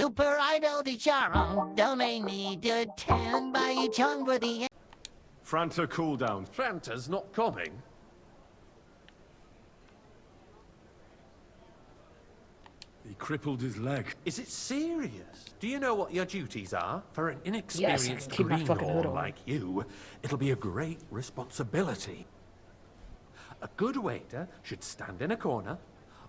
Super idol di Charo, don't need to tend by each for the Franta cooldown. Franta's not coming. He crippled his leg. Is it serious? Do you know what your duties are? For an Yes, inexperienced keep my fucking hood greenhorn on. like you, it'll be a great responsibility. A good waiter should stand in a corner,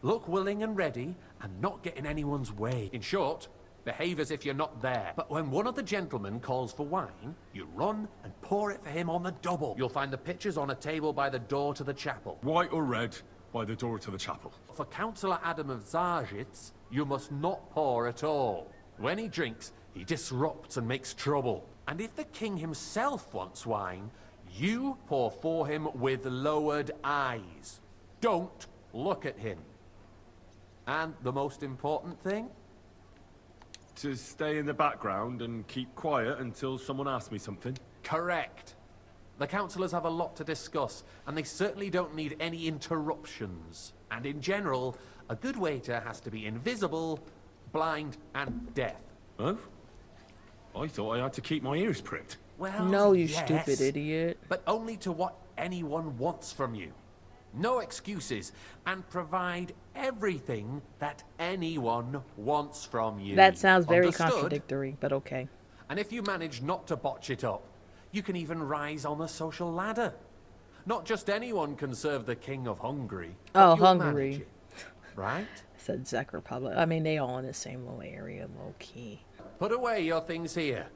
look willing and ready, and not get in anyone's way. In short, behave as if you're not there. But when one of the gentlemen calls for wine, you run and pour it for him on the double. You'll find the pitchers on a table by the door to the chapel. White or red, by the door to the chapel. For Councillor Adam of Zarzhitz, you must not pour at all. When he drinks, he disrupts and makes trouble. And if the king himself wants wine, you pour for him with lowered eyes. Don't look at him. And the most important thing? To stay in the background and keep quiet until someone asks me something. Correct. The councillors have a lot to discuss, and they certainly don't need any interruptions. And in general, a good waiter has to be invisible, blind, and deaf. Oh? I thought I had to keep my ears pricked. Well, No, you yes, stupid idiot. but only to what anyone wants from you. No excuses, and provide everything that anyone wants from you. That sounds very Understood? contradictory, but okay. And if you manage not to botch it up, you can even rise on the social ladder. Not just anyone can serve the king of Hungary. Oh, but you'll Hungary. manage it, right? I said Czech Republic. I mean, they all in the same little area, low key. Put away your things here.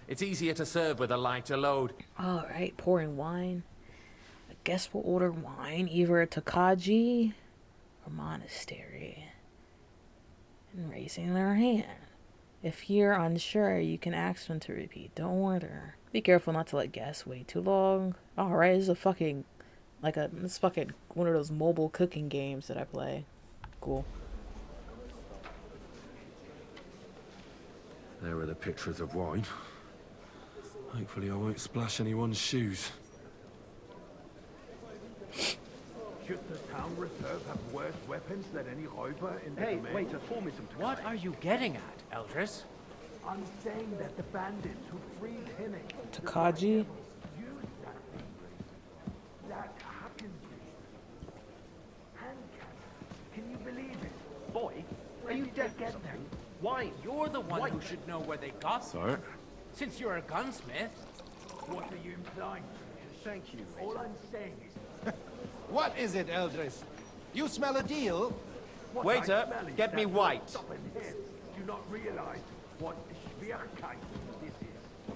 It's easier to serve with a lighter load. All right, pouring wine. I guess we'll order wine either at Takagi or monastery. And raising their hand. If you're unsure, you can ask them to repeat the order. Be careful not to let guests wait too long. All right, this is a fucking, it's fucking one of those mobile cooking games that I play. Cool. There are the pictures of wine. Hopefully I won't splash anyone's shoes. Should the town reserve have worse weapons than any räuber in the Hey, domain? wait, just pour me some What are you getting at, Eldris? I'm saying that the bandits who freed Henning Takagi? used that thing. That happened. Hand cannon. Can you believe it? Boy, are you deaf or something? Why? You're the one who should know where they got them, Sorry? since you're a gunsmith. What are you implying? Thank you. All I'm saying is What is it, Eldris? You smell a deal? what Waiter, I smell is get me that white. stop and head. Do not realize what Schwierigkeit this is.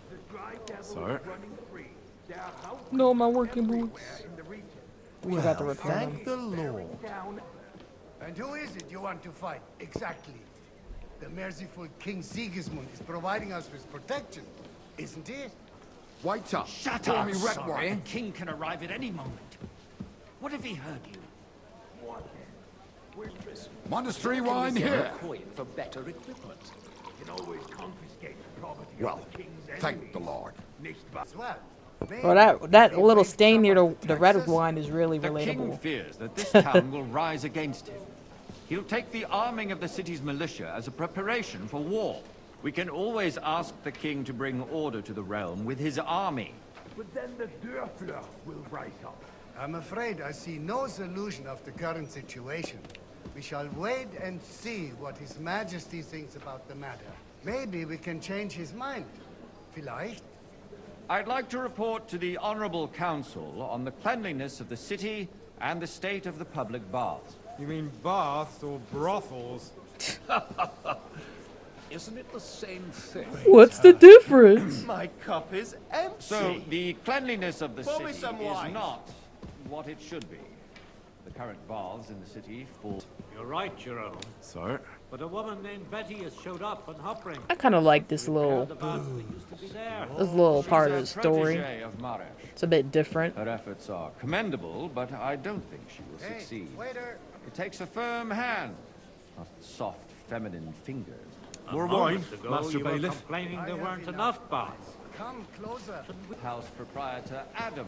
The dry devil Sorry? is running free. There are houses No, my working everywhere boots. in the region. We forgot to repair them. Thank the Lord. Down And who is it you want to fight, exactly? The merciful King Sigismund is providing us with protection, isn't he? White up. Shut Pour up, me red sorry. wine. The king can arrive at any moment. What if he heard you? what then? Monastery wine here. Coin for better equipment. We can always confiscate the property Well, of the king's enemies. thank the Lord. Nicht wahr? As well. Well, that little stain near the red wine is really The king relatable. fears that this town will rise against him. He'll take the arming of the city's militia as a preparation for war. We can always ask the king to bring order to the realm with his army. But then the Dörfler will rise up. I'm afraid I see no solution of the current situation. We shall wait and see what His Majesty thinks about the matter. Maybe we can change his mind. Vielleicht? I'd like to report to the Honorable Council on the cleanliness of the city and the state of the public baths. You mean baths or brothels? Isn't it the same thing? What's the difference? My cup is empty. So, the cleanliness of the Pour me city some is wine. not what it should be. The current baths in the city full. You're right, Jerome. Sorry? But a woman named Betty has showed up on Hopring. I kind of like this little The baths that used to be there. part of the She's a story. protege of Maresh. It's a bit different. Her efforts are commendable, but I don't think she will succeed. Waiter! It takes a firm hand, not soft, feminine fingers. More wine, Moments ago, Master you were Bailiff. complaining I there have weren't enough. enough baths. Come closer. House proprietor Adam.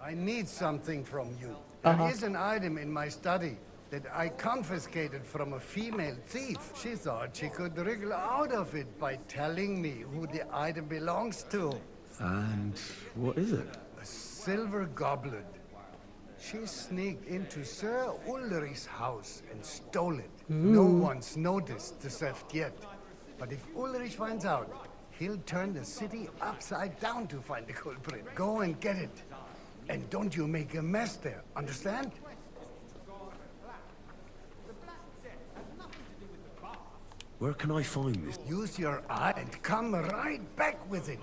I need something from you. Uh-huh. There is an item in my study. that I confiscated from a female thief. She thought she could wriggle out of it by telling me who the item belongs to. And what is it? A silver goblet. She sneaked into Sir Ulrich's house and stole it. No one's noticed the theft yet. But if Ulrich finds out, he'll turn the city upside down to find the culprit. Go and get it. And don't you make a mess there, understand? Where can I find this? Use your eye and come right back with it.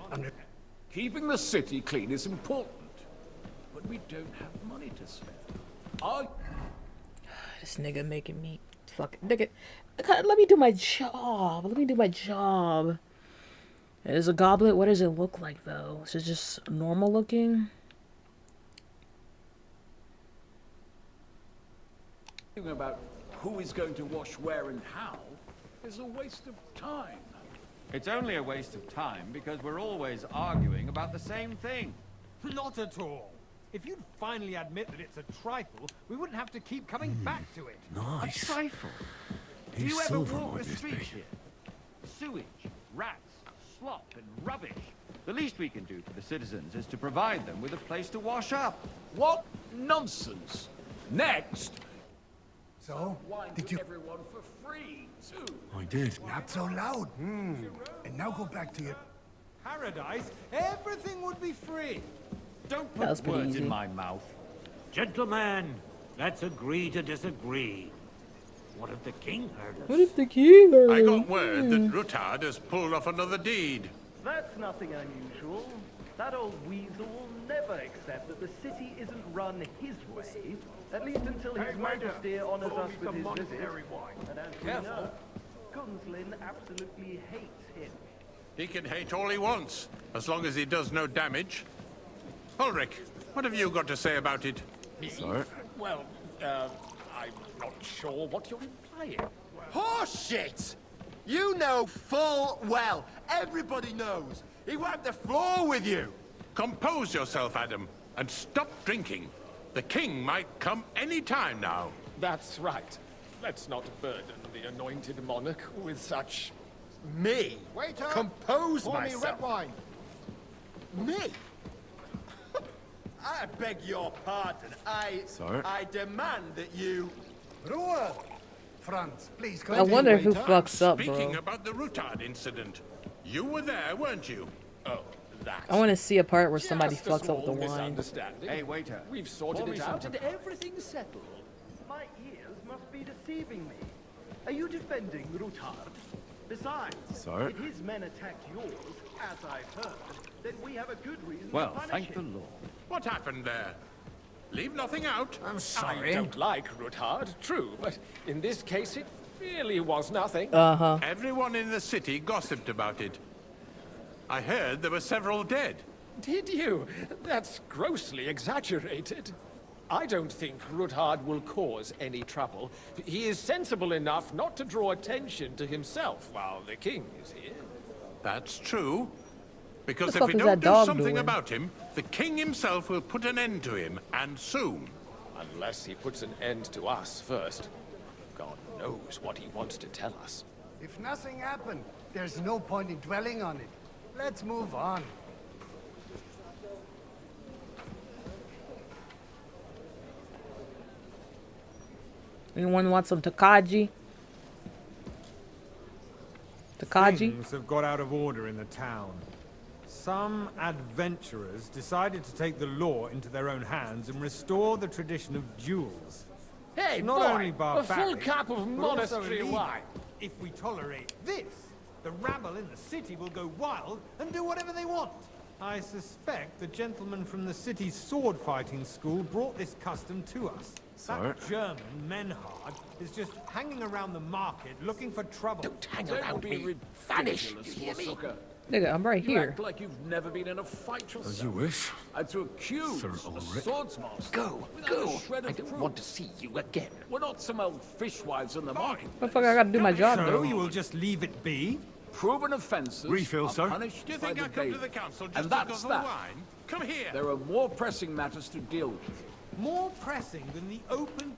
Keeping the city clean is important, but we don't have money to spend. This nigga making me fucking nigga. Let me do my job. Let me do my job. Is a goblet? What does it look like though? Is it just normal looking? Thinking about who is going to wash where and how is a waste of time. It's only a waste of time because we're always arguing about the same thing. Not at all. If you'd finally admit that it's a trifle, we wouldn't have to keep coming back to it. Nice. A trifle? Do you ever walk the streets here? Sewage, rats, slop and rubbish. The least we can do for the citizens is to provide them with a place to wash up. What nonsense! Next, So, wine did to you... everyone for free, too. I did. Not so loud. And now go back to your... Paradise, everything would be free. Don't That was put pretty words easy. in my mouth. Gentlemen, let's agree to disagree. What if the king heard us? What if the king heard I us? got word that Rutard has pulled off another deed. That's nothing unusual. That old weasel will never accept that the city isn't run his way, at least until His Majesty honors us with his visit. And as we know, Gunslin absolutely hates him. He can hate all he wants, as long as he does no damage. Ulrich, what have you got to say about it? Sorry. Well, I'm not sure what you're implying. Horseshit! You know full well, everybody knows. He wiped the floor with you. Compose yourself, Adam, and stop drinking. The king might come any time now. That's right. Let's not burden the anointed monarch with such... Me? Waiter! Compose Pour me myself. red wine. Me? I beg your pardon. I demand that you... Ruhe! Franz, please I wonder who waiter. fucks up, Speaking bro. about the Rutard incident, you were there, weren't you? Oh, that. I want to see a part where somebody Just a fucks up small with the wine. misunderstanding. Hey, waiter. We've sorted Pour me it out something. and everything's settled. My ears must be deceiving me. Are you defending Rutard? Besides, Sorry. if his men attacked yours, as I've heard, then we have a good reason Well, to punish thank the him. Lord. What happened there? Leave nothing out. I'm sorry. I don't like Rutard, true, but in this case it really was nothing. Everyone in the city gossiped about it. I heard there were several dead. Did you? That's grossly exaggerated. I don't think Rutard will cause any trouble. He is sensible enough not to draw attention to himself while the king is here. That's true. Because The if fuck we is don't that do dog something doing? about him, the king himself will put an end to him, and soon. Unless he puts an end to us first. God knows what he wants to tell us. If nothing happened, there's no point in dwelling on it. Let's move on. Anyone want some Takagi? Takagi? Things have got out of order in the town. Some adventurers decided to take the law into their own hands and restore the tradition of duels. Hey, Not boy, only a barbaric, full cup of but also monastery illegal. wine. If we tolerate this, the rabble in the city will go wild and do whatever they want. I suspect the gentleman from the city's sword fighting school brought this custom to us. Sorry. That German, Menhard, is just hanging around the market looking for trouble. Don't hang Don't around be me. ridiculous, Vanish, you hear me? Sucker. Nigga, I'm right You here. act like you've never been in a fight yourself. As you wish. And to accuse Sir a Ulrich. swordsmaster. Go, without go. a shred I of don't proof. want to see you again. We're not some old fishwives in the market. What the fuck I gotta do my job, So though? you will just leave it be? Proven offences Refill, are sir. punished Do you by think the I come to bailiff. the council just And to that's guzzle that. wine? Come here. There are more pressing matters to deal with. More pressing than the open...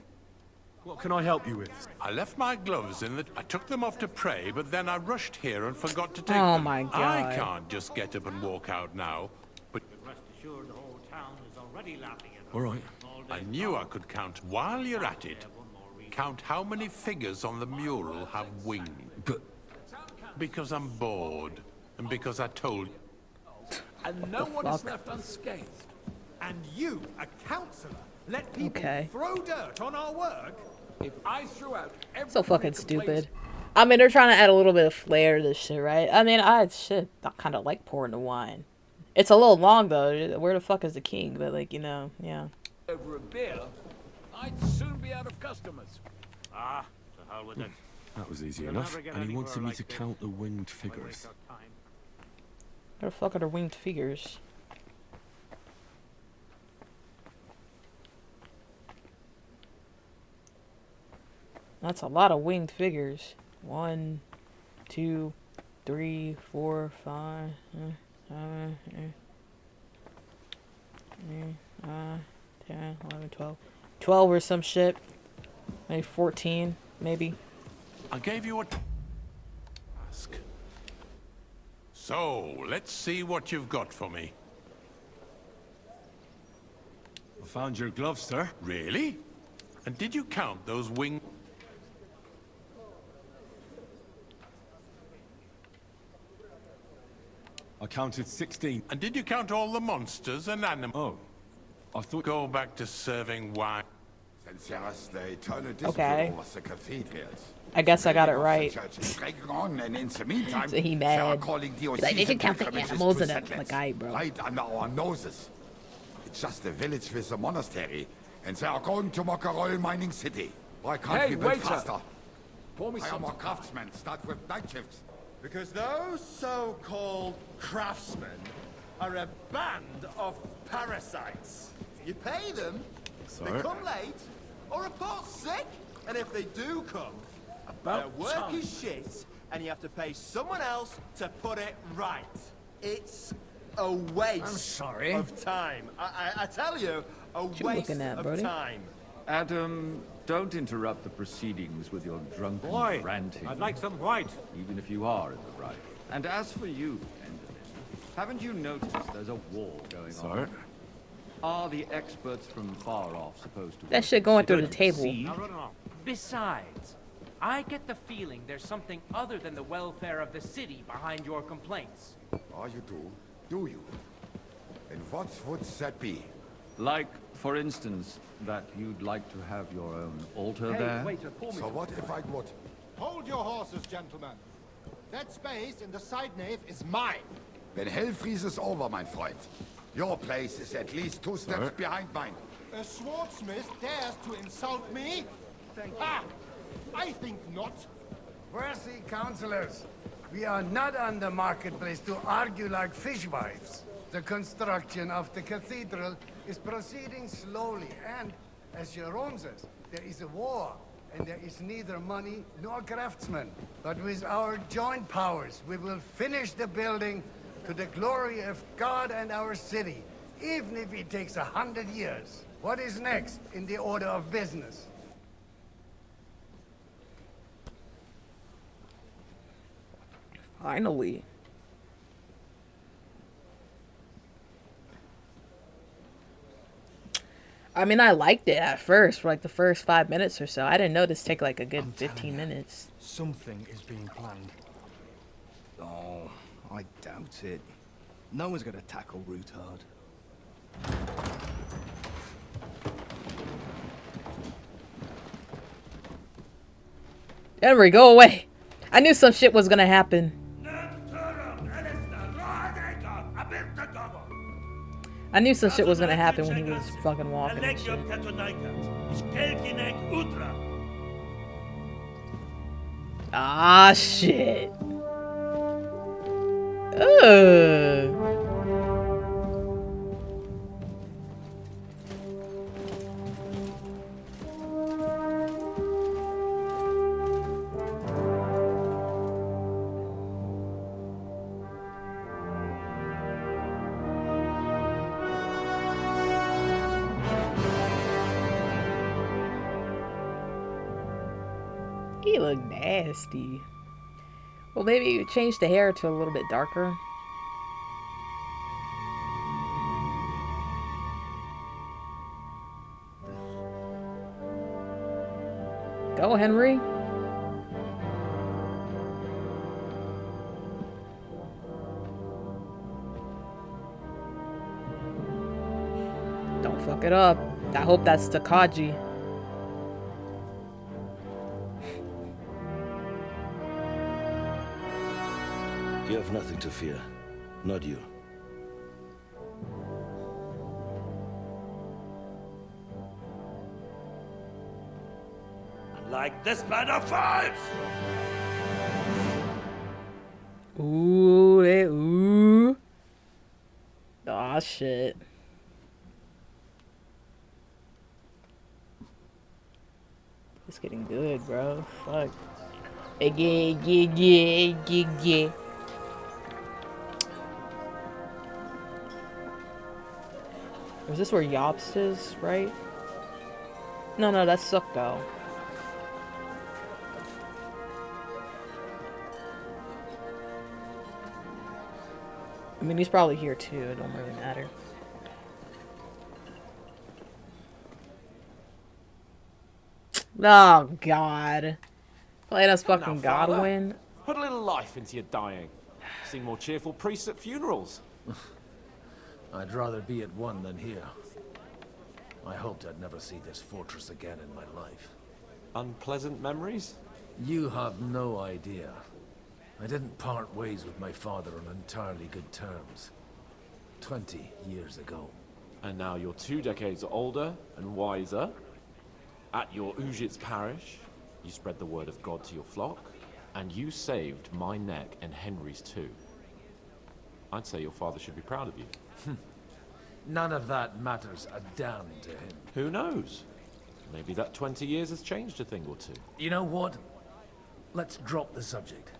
What can I help you with? I left my gloves in the... I took them off to pray, but then I rushed here and forgot to take Oh them. my God. I can't just get up and walk out now. But Rest assured, the whole town is already laughing at us. All right. I knew I could count while you're at it. Count how many figures on the mural have wings. But... Because I'm bored. And because I told you. And no one is left unscathed. And you, a councillor, let people throw dirt on our work? If I threw out every So fucking stupid. I mean, they're trying to add a little bit of flair to this shit, right? I mean, I kind of like pouring the wine. It's a little long though. Where the fuck is the king? But like, you know, yeah. over a beer, I'd soon be out of customers. Ah, to hell with it. That was easy enough. And he wanted me to count the winged figures. Where the fuck are the winged figures? That's a lot of winged figures. 1, 2, 3, 4, 5, 10, 11, 12. 12 or some shit. Maybe 14, maybe. I gave you a task. So, let's see what you've got for me. I found your gloves, sir. Really? And did you count those wings? I counted 16. And did you count all the monsters and animals? Oh, I thought... Go back to serving wine. Okay. I guess I got it right. So he mad. He's like, they should count the animals and the guy, bro. Right under our noses. It's just a village with a monastery, and they are going to Mock-a-Roll mining city. Why can't we build faster? Hire more craftsmen, start with night shifts. Because those so-called craftsmen are a band of parasites. You pay them, they come late, or report sick, and if they do come, their work is shit, and you have to pay someone else to put it right. It's a waste of time. I tell you, a waste of time. Adam, don't interrupt the proceedings with your drunken ranting. I'd like some white. Even if you are in the right. And as for you, Enderman, haven't you noticed there's a war going on? Are the experts from far off supposed to... That shit going through the table. Besides, I get the feeling there's something other than the welfare of the city behind your complaints. Oh, you do? Do you? And what would that be? Like, for instance, that you'd like to have your own altar there? So what if I would? Hold your horses, gentlemen. That space in the side nave is mine. Then hell freezes over, my friend. Your place is at least 2 steps behind mine. A swordsmith dares to insult me? Ah, I think not. Worthy councillors, we are not on the marketplace to argue like fishwives. The construction of the cathedral is proceeding slowly, and, as Jerome says, there is a war, and there is neither money nor craftsmen. But with our joint powers, we will finish the building to the glory of God and our city, even if it takes 100 years. What is next in the order of business? Finally. I mean, I liked it at first, for like the first 5 minutes or so. I didn't know this take like a good 15 minutes. Something is being planned. Oh, I doubt it. No one's gonna tackle Rootard. Henry, go away. I knew some shit was gonna happen. I knew some shit was gonna happen when he was fucking walking and shit. Ah, shit. Ugh. look nasty. Well, maybe you change the hair to a little bit darker. Go, Henry. Don't fuck it up. I hope that's Takagi. You have nothing to fear. Not you. Like this band of fives! Ooh, ooh. Aw, shit. It's getting good, bro. Fuck. Yeah. Is this where Yops is, right? No, that's Sukdo. I mean, he's probably here too. It don't really matter. Oh, God. Playing us fucking Godwin. Put a little life into your dying. Seen more cheerful priests at funerals. I'd rather be at one than here. I hoped I'd never see this fortress again in my life. Unpleasant memories? You have no idea. I didn't part ways with my father on entirely good terms. 20 years ago. And now you're 2 decades older and wiser. At your Ujit's parish, you spread the word of God to your flock, and you saved my neck and Henry's too. I'd say your father should be proud of you. None of that matters a damn to him. Who knows? Maybe that 20 years has changed a thing or two. You know what? Let's drop the subject.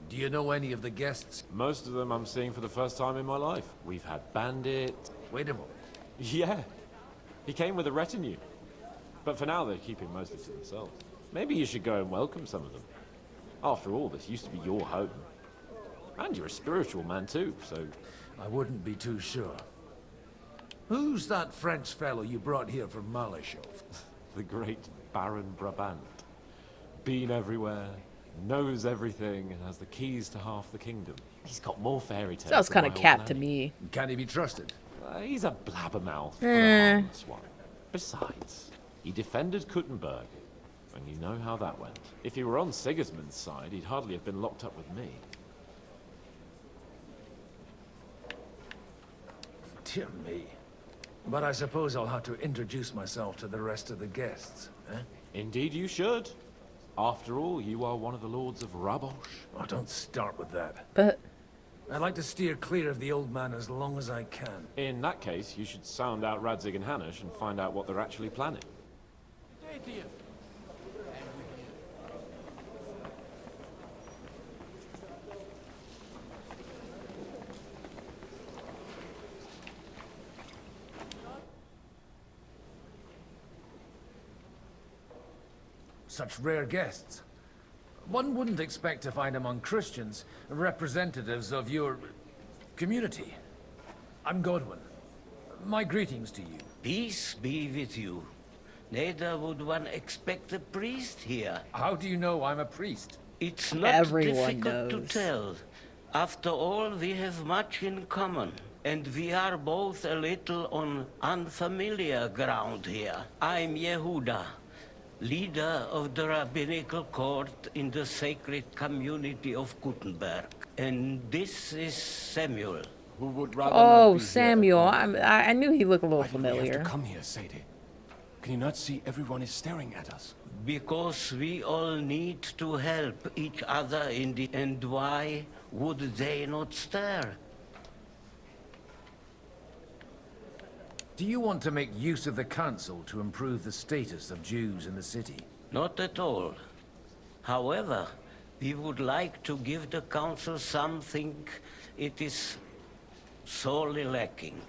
Do you know any of the guests? Most of them I'm seeing for the first time in my life. We've had Bandit. Wait a moment. Yeah. He came with a retinue. But for now, they're keeping mostly to themselves. Maybe you should go and welcome some of them. After all, this used to be your home. And you're a spiritual man too, so... I wouldn't be too sure. Who's that French fellow you brought here from Malachov? The great Baron Brabant. Been everywhere, knows everything, and has the keys to half the kingdom. He's got more fairy tales. Sounds kind of Cap to me. Can he be trusted? He's a blabbermouth, but a harmless one. Besides, he defended Kuttenberg, and you know how that went. If he were on Sigismund's side, he'd hardly have been locked up with me. Dear me. But I suppose I'll have to introduce myself to the rest of the guests, eh? Indeed you should. After all, you are one of the lords of Rabosh. Oh, don't start with that. But... I'd like to steer clear of the old man as long as I can. In that case, you should sound out Radzig and Hanush and find out what they're actually planning. Such rare guests. One wouldn't expect to find among Christians representatives of your community. I'm Godwin. My greetings to you. Peace be with you. Neither would one expect a priest here. How do you know I'm a priest? It's not Everyone difficult knows. to tell. After all, we have much in common. And we are both a little on unfamiliar ground here. I'm Yehuda, leader of the rabbinical court in the sacred community of Gutenberg. And this is Samuel. Who would rather Oh, not be Samuel. I knew he looked a little Why did we have familiar. to come here, Sadie? Can you not see everyone is staring at us? Because we all need to help each other in the... And why would they not stare? Do you want to make use of the council to improve the status of Jews in the city? Not at all. However, we would like to give the council something it is sorely lacking.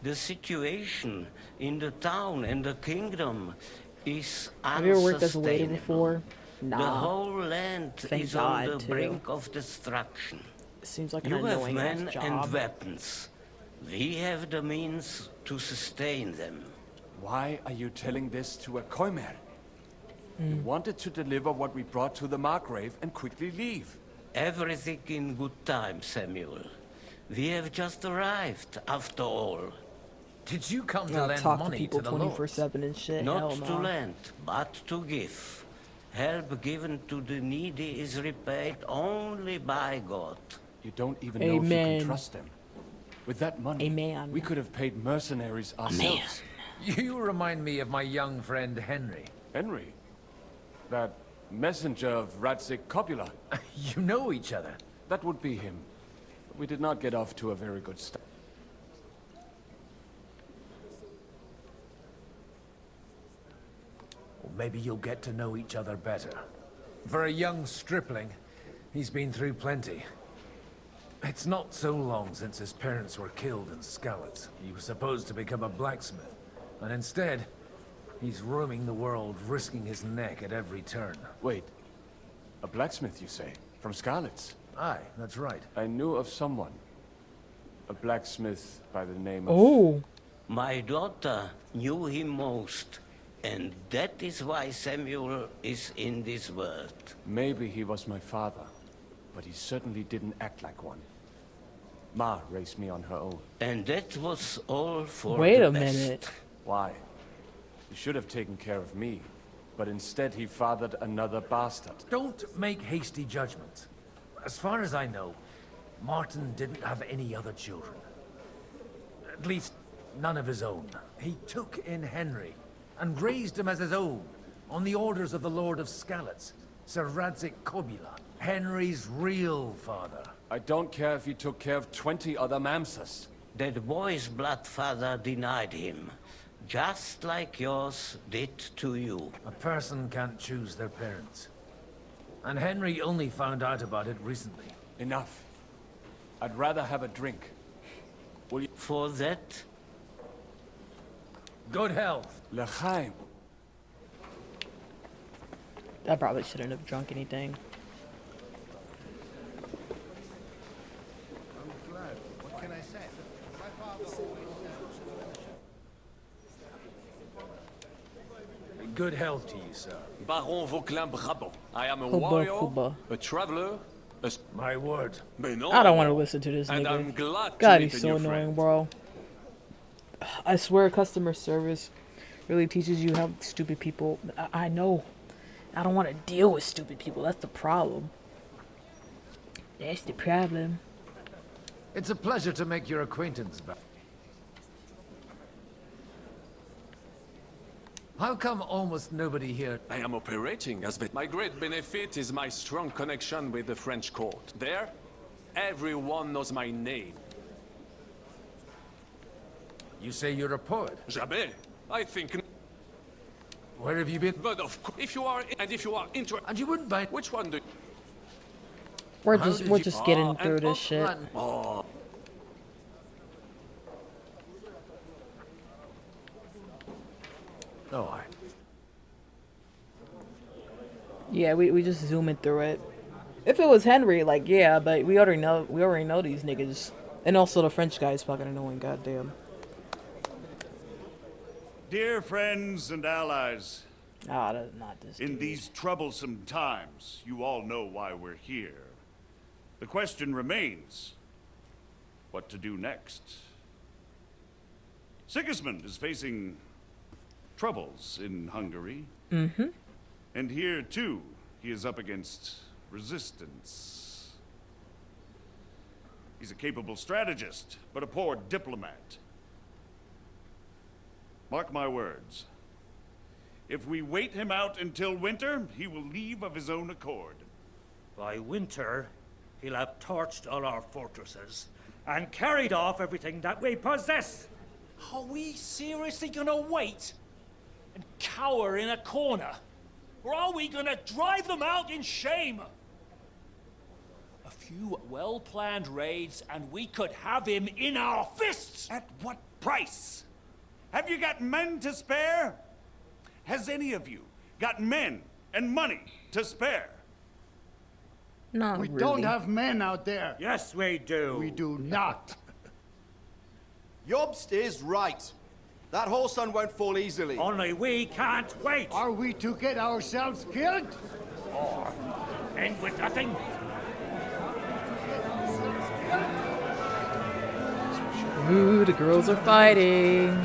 The situation in the town and the kingdom is Have you ever worked as a waiter unsustainable. before? Nah. The whole land Thank is on God, the too. brink of destruction. Seems like an You have annoying men ass job. and weapons. We have the means to sustain them. Why are you telling this to a Koimer? You wanted to deliver what we brought to the Margrave and quickly leave. Everything in good time, Samuel. We have just arrived, after all. Did you come to I'll lend talk to money people to the 24/7 and shit. Not Hell to no. lend, but to give. Help given to the needy is repaid only by God. You don't even know if you Amen. can trust them. With that money, Amen. we could have paid mercenaries ourselves. You remind me of my young friend Henry. Henry? That messenger of Radzik Copula? You know each other? That would be him. But we did not get off to a very good start. Well, maybe you'll get to know each other better. For a young stripling, he's been through plenty. It's not so long since his parents were killed in Skalitz. He was supposed to become a blacksmith, and instead, he's roaming the world, risking his neck at every turn. Wait, a blacksmith, you say? From Skalitz? Aye, that's right. I knew of someone. A blacksmith by the name of... Oh. My daughter knew him most, and that is why Samuel is in this world. Maybe he was my father, but he certainly didn't act like one. Ma raised me on her own. And that was all for Wait the a best. minute. Why? He should have taken care of me, but instead he fathered another bastard. Don't make hasty judgments. As far as I know, Martin didn't have any other children. At least, none of his own. He took in Henry, and raised him as his own, on the orders of the Lord of Skalitz, Sir Radzik Copula, Henry's real father. I don't care if he took care of 20 other Mamsas. That boy's blood father denied him, just like yours did to you. A person can't choose their parents. And Henry only found out about it recently. Enough. I'd rather have a drink. Will you... For that... Good health. L'chaim. I probably shouldn't have drunk anything. I'm glad. What can I say? My father Good health to you, sir. Baron Vauquelin Brabant. I am a Huba, warrior, huba. a traveler, a... My word. Mais non. I don't want to listen to this And nigga. I'm glad God, to he's meet a so new annoying, friend. bro. I swear, customer service really teaches you how stupid people. I know. I don't want to deal with stupid people. That's the problem. That's the problem. It's a pleasure to make your acquaintance, but how come almost nobody here? I am operating as my great benefit is my strong connection with the French court. There, everyone knows my name. You say you're a poet? Jamais. I think... Where have you been? But of course, if you are interested... And you wouldn't buy... Which one do you... We're How just did we're you- just getting and through this up shit. front- Oh. Oh, I... Yeah, we just zooming through it. If it was Henry, like yeah, but we already know these niggas, and also the French guy is fucking annoying. Goddamn. Dear friends and allies, Ah, that's not this. in these troublesome times, you all know why we're here. The question remains, what to do next? Sigismund is facing troubles in Hungary. Mm-hmm. And here, too, he is up against resistance. He's a capable strategist, but a poor diplomat. Mark my words. If we wait him out until winter, he will leave of his own accord. By winter, he'll have torched all our fortresses and carried off everything that we possess. Are we seriously gonna wait and cower in a corner? Or are we gonna drive them out in shame? A few well-planned raids and we could have him in our fists! At what price? Have you got men to spare? Has any of you got men and money to spare? Not We really. don't have men out there. Yes, we do. We do not. Jobst is right. That whole sun won't fall easily. Only we can't wait. Are we to get ourselves killed? Or end with nothing. Ooh, the girls are fighting.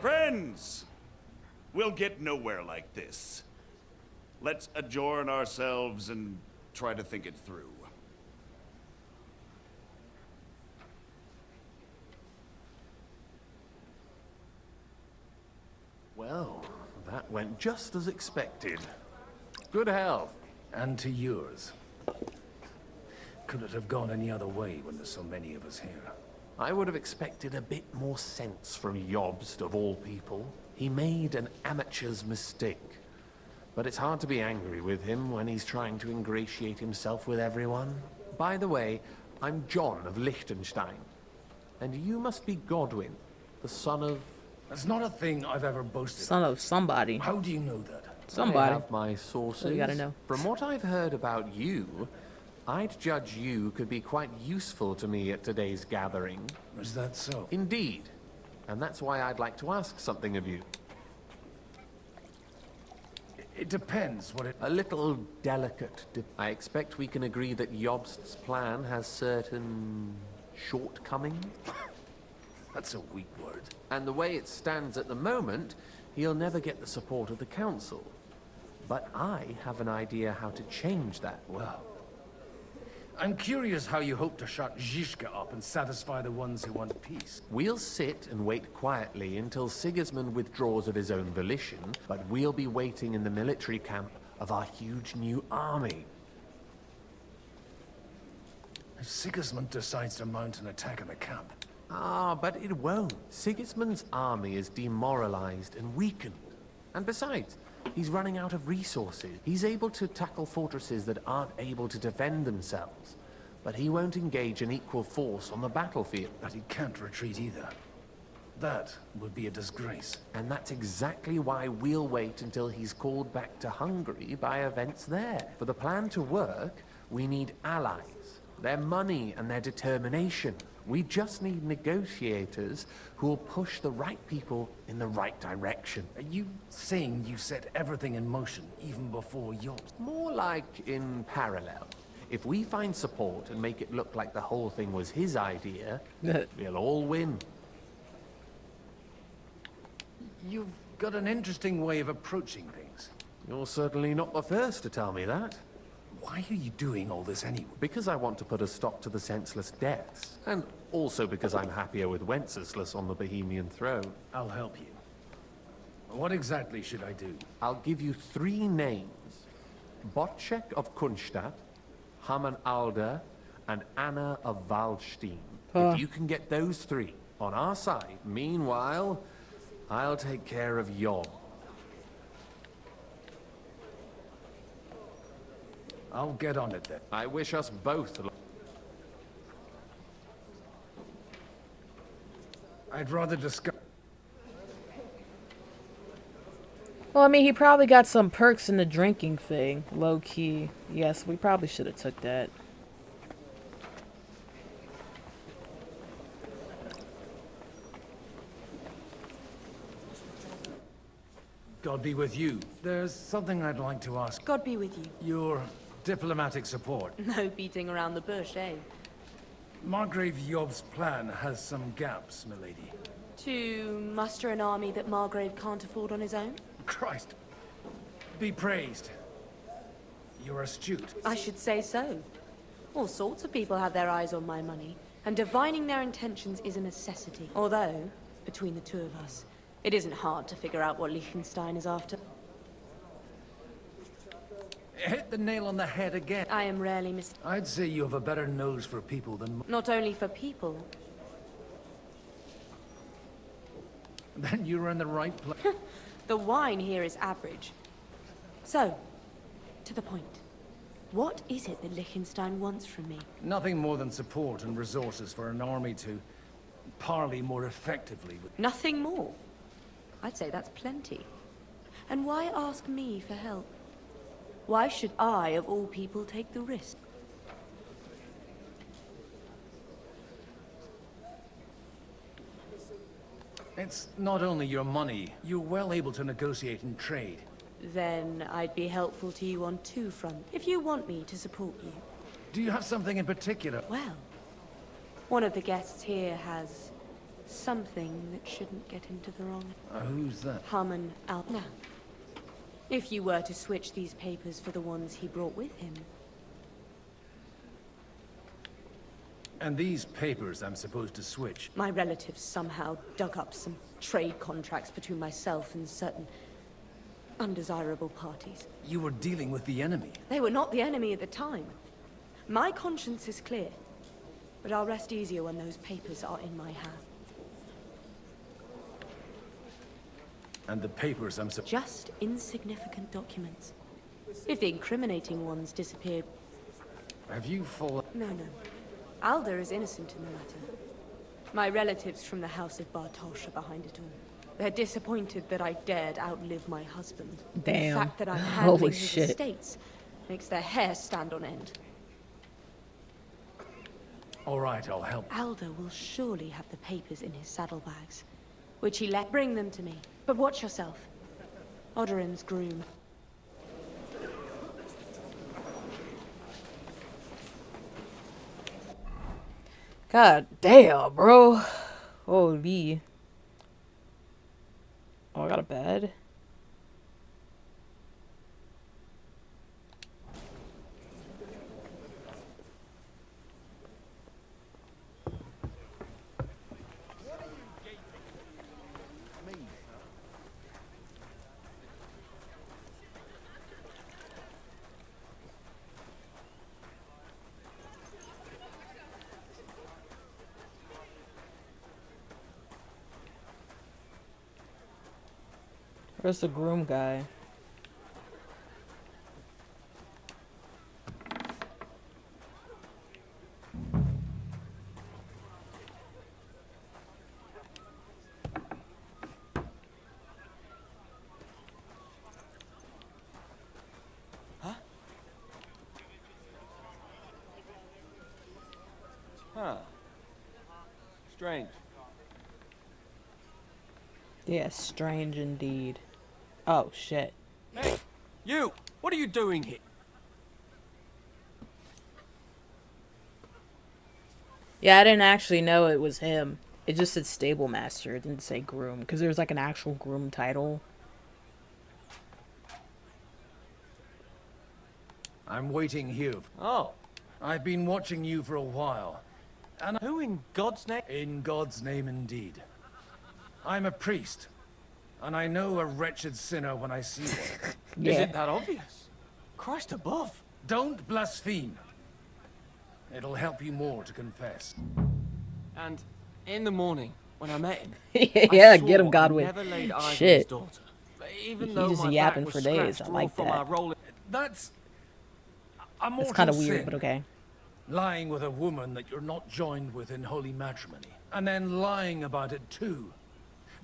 Friends, we'll get nowhere like this. Let's adjourn ourselves and try to think it through. Well, that went just as expected. Good health. And to yours. Could it have gone any other way when there's so many of us here? I would have expected a bit more sense from Jobst, of all people. He made an amateur's mistake. But it's hard to be angry with him when he's trying to ingratiate himself with everyone. By the way, I'm John of Liechtenstein. And you must be Godwin, the son of... That's not a thing I've ever boasted. Son of somebody. How do you know that? Somebody. I have my sources. You gotta know. From what I've heard about you, I'd judge you could be quite useful to me at today's gathering. Is that so? Indeed. And that's why I'd like to ask something of you. It depends what it... A little delicate. I expect we can agree that Jobst's plan has certain shortcomings. That's a weak word. And the way it stands at the moment, he'll never get the support of the council. But I have an idea how to change that. Well, I'm curious how you hope to shut Zizka up and satisfy the ones who want peace. We'll sit and wait quietly until Sigismund withdraws of his own volition, but we'll be waiting in the military camp of our huge new army. If Sigismund decides to mount an attack on the camp... Ah, but it won't. Sigismund's army is demoralized and weakened. And besides, he's running out of resources. He's able to tackle fortresses that aren't able to defend themselves. But he won't engage an equal force on the battlefield. But he can't retreat either. That would be a disgrace. And that's exactly why we'll wait until he's called back to Hungary by events there. For the plan to work, we need allies, their money and their determination. We just need negotiators who will push the right people in the right direction. Are you saying you set everything in motion even before yours? More like in parallel. If we find support and make it look like the whole thing was his idea, we'll all win. You've got an interesting way of approaching things. You're certainly not the first to tell me that. Why are you doing all this anyway? Because I want to put a stop to the senseless deaths. And also because I'm happier with Wenceslas on the Bohemian throne. I'll help you. What exactly should I do? I'll give you 3 names. Botchek of Kunstadt, Hamann Alder, and Anna of Waldstein. If you can get those 3 on our side, meanwhile, I'll take care of Job. I'll get on it then. I wish us both luck. I'd rather discuss... Well, I mean, he probably got some perks in the drinking thing, low key. Yes, we probably should have took that. God be with you. There's something I'd like to ask. God be with you. Your diplomatic support. No beating around the bush, eh? Margrave Job's plan has some gaps, milady. To muster an army that Margrave can't afford on his own? Christ. Be praised. You're astute. I should say so. All sorts of people have their eyes on my money, and divining their intentions is a necessity. Although, between the two of us, it isn't hard to figure out what Liechtenstein is after. Hit the nail on the head again. I am rarely I'd say you have a better nose for people than... Not only for people. Then you're in the right place. The wine here is average. So, to the point. What is it that Liechtenstein wants from me? Nothing more than support and resources for an army to parley more effectively with... Nothing more? I'd say that's plenty. And why ask me for help? Why should I, of all people, take the risk? It's not only your money. You're well able to negotiate and trade. Then I'd be helpful to you on two fronts, if you want me to support you. Do you have something in particular? Well, one of the guests here has something that shouldn't get into the wrong... Who's that? Harmon out now. If you were to switch these papers for the ones he brought with him. And these papers I'm supposed to switch? My relatives somehow dug up some trade contracts between myself and certain undesirable parties. You were dealing with the enemy. They were not the enemy at the time. My conscience is clear, but I'll rest easier when those papers are in my hand. And the papers I'm Just insignificant documents. If the incriminating ones disappear... Have you fallen... No. Alda is innocent in the matter. My relatives from the House of Bartosz are behind it all. They're disappointed that I dared outlive my husband. Damn. The fact that I'm handling Holy his shit. estates makes their hair stand on end. All right, I'll help. Alda will surely have the papers in his saddlebags, which he let bring them to me. But watch yourself. Odorin's groom. God damn, bro. Holy. Oh, I got a bed. Where's the groom guy? Huh. Strange. Yes, strange indeed. Oh, shit. Hey, you! What are you doing here? Yeah, I didn't actually know it was him. It just said stable master. It didn't say groom, because there's like an actual groom title. I'm waiting here. Oh. I've been watching you for a while. And who in God's name? In God's name indeed. I'm a priest. And I know a wretched sinner when I see one. Yeah. Is it that obvious? Christ above. Don't blaspheme. It'll help you more to confess. And in the morning, when I met him, Yeah, I get him, swore Godwin. I'd never laid eyes on his Shit. daughter. Even He though just my yapping back for was days. scratched I like raw from that. our rolling... That's a mortal It's kind of sin. weird, but okay. Lying with a woman that you're not joined with in holy matrimony. And then lying about it too.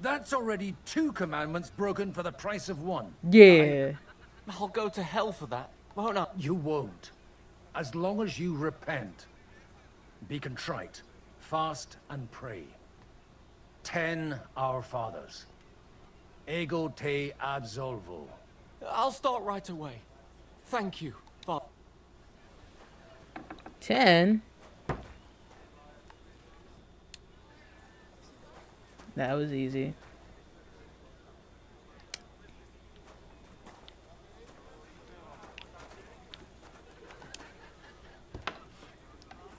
That's already 2 commandments broken for the price of 1. Yeah. I'll go to hell for that, won't I? You won't. As long as you repent. Be contrite. Fast and pray. 10 Our Fathers. Ego te absolvo. I'll start right away. Thank you, Father. 10? That was easy.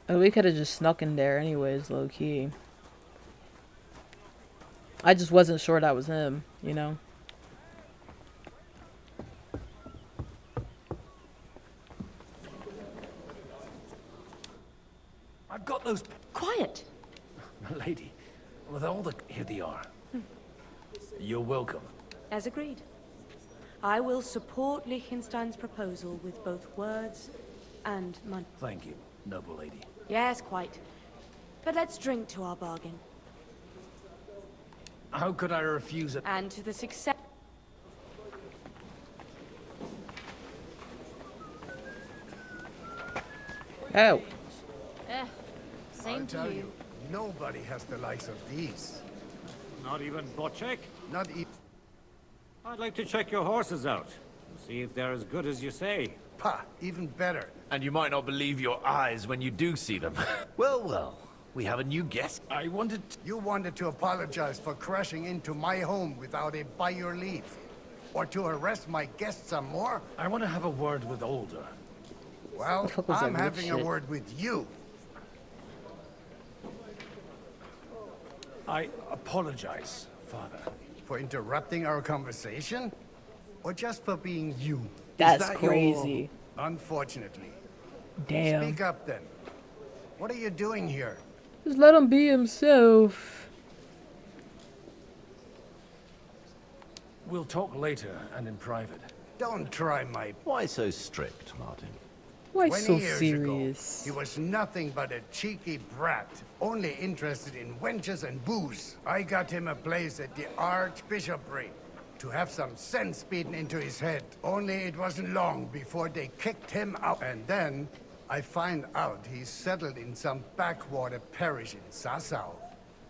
Oh, we could have just snuck in there anyways, low key. I just wasn't sure that was him, you know? I've got those... Quiet! Lady, with all the... Here they are. You're welcome. As agreed. I will support Liechtenstein's proposal with both words and money. Thank you, noble lady. Yes, quite. But let's drink to our bargain. How could I refuse it? And to the success... Oh. Same I'll to tell you. Nobody has the likes of these. Not even Bocek? Not even... I'd like to check your horses out. See if they're as good as you say. Pah, even better. And you might not believe your eyes when you do see them. Well, well, we have a new guest. You wanted to apologize for crashing into my home without it by your leave. Or to arrest my guests some more? I want to have a word with Older. Well, I'm having a word with you. I apologize, Father. For interrupting our conversation? Or just for being you? That's crazy. Unfortunately. Damn. Speak up then. What are you doing here? Just let him be himself. We'll talk later and in private. Don't try my... Why so strict, Martin? Why 20 so years serious? Ago, he was nothing but a cheeky brat, only interested in wenches and booze. I got him a place at the Archbishopric to have some sense beaten into his head. Only it wasn't long before they kicked him out. And then I find out he's settled in some backwater parish in Sassau.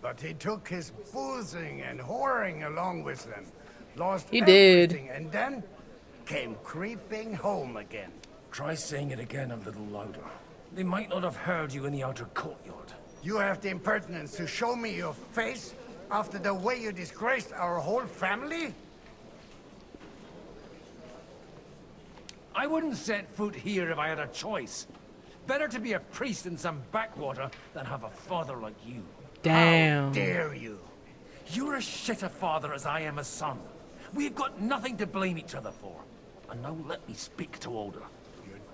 But he took his boozing and whoring along with them. Lost everything, and then came creeping home again. Try saying it again a little louder. They might not have heard you in the outer courtyard. You have the impertinence to show me your face after the way you disgraced our whole family? I wouldn't set foot here if I had a choice. Better to be a priest in some backwater than have a father like you. Damn. How dare you? You're as shit a father as I am a son. We've got nothing to blame each other for. And now let me speak to Older.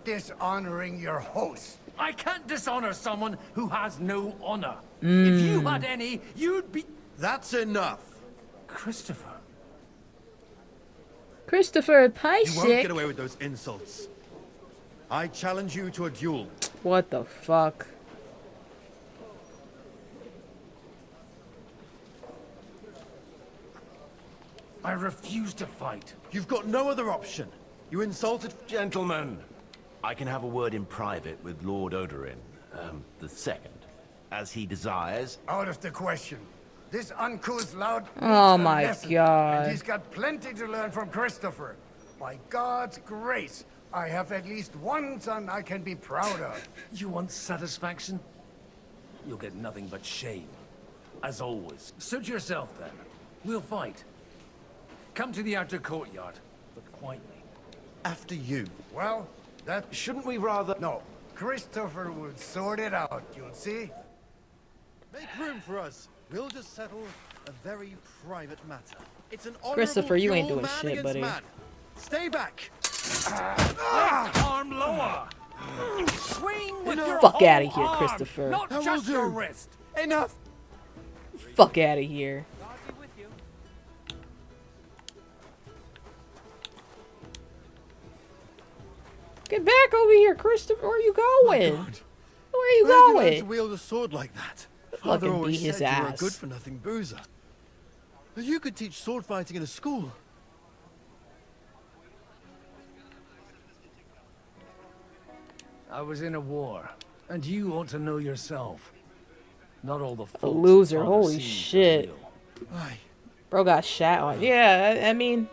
Dishonoring your host. I can't dishonor someone who has no honor. If you had any, you'd be... That's enough. Christopher. Christopher You won't get Pysik. away with those insults. I challenge you to a duel. What the fuck? I refuse to fight. You've got no other option. You insulted... Gentlemen, I can have a word in private with Lord Odorin, the second, as he desires. Out of the question. This uncouth loud... Oh needs a my lesson, God. And he's got plenty to learn from Christopher. By God's grace, I have at least one son I can be proud of. You want satisfaction? You'll get nothing but shame. As always. Suit yourself, then. We'll fight. Come to the outer courtyard, but quietly. After you. Well, that... Shouldn't we rather... No. Christopher will sort it out, you'll see. Make room for us. We'll just settle a very private matter. It's an honorable Christopher, you ain't duel, doing man shit, against buddy. man. Stay back. Arm lower. Swing with your Fuck whole out of here, arm, Christopher. Not That just will your do. wrist. Enough. Fuck out of here. Get back over here, Christopher. Where are you going? Where are you Where did you learn to going? wield a sword like that? Fucking Father always beat his said you were a ass. good-for-nothing boozer. You could teach sword fighting in a school. I was in a war, and you ought to know yourself. Not all the A folks loser. Father Holy sees are shit. real. Bro got shot on. Yeah, I mean,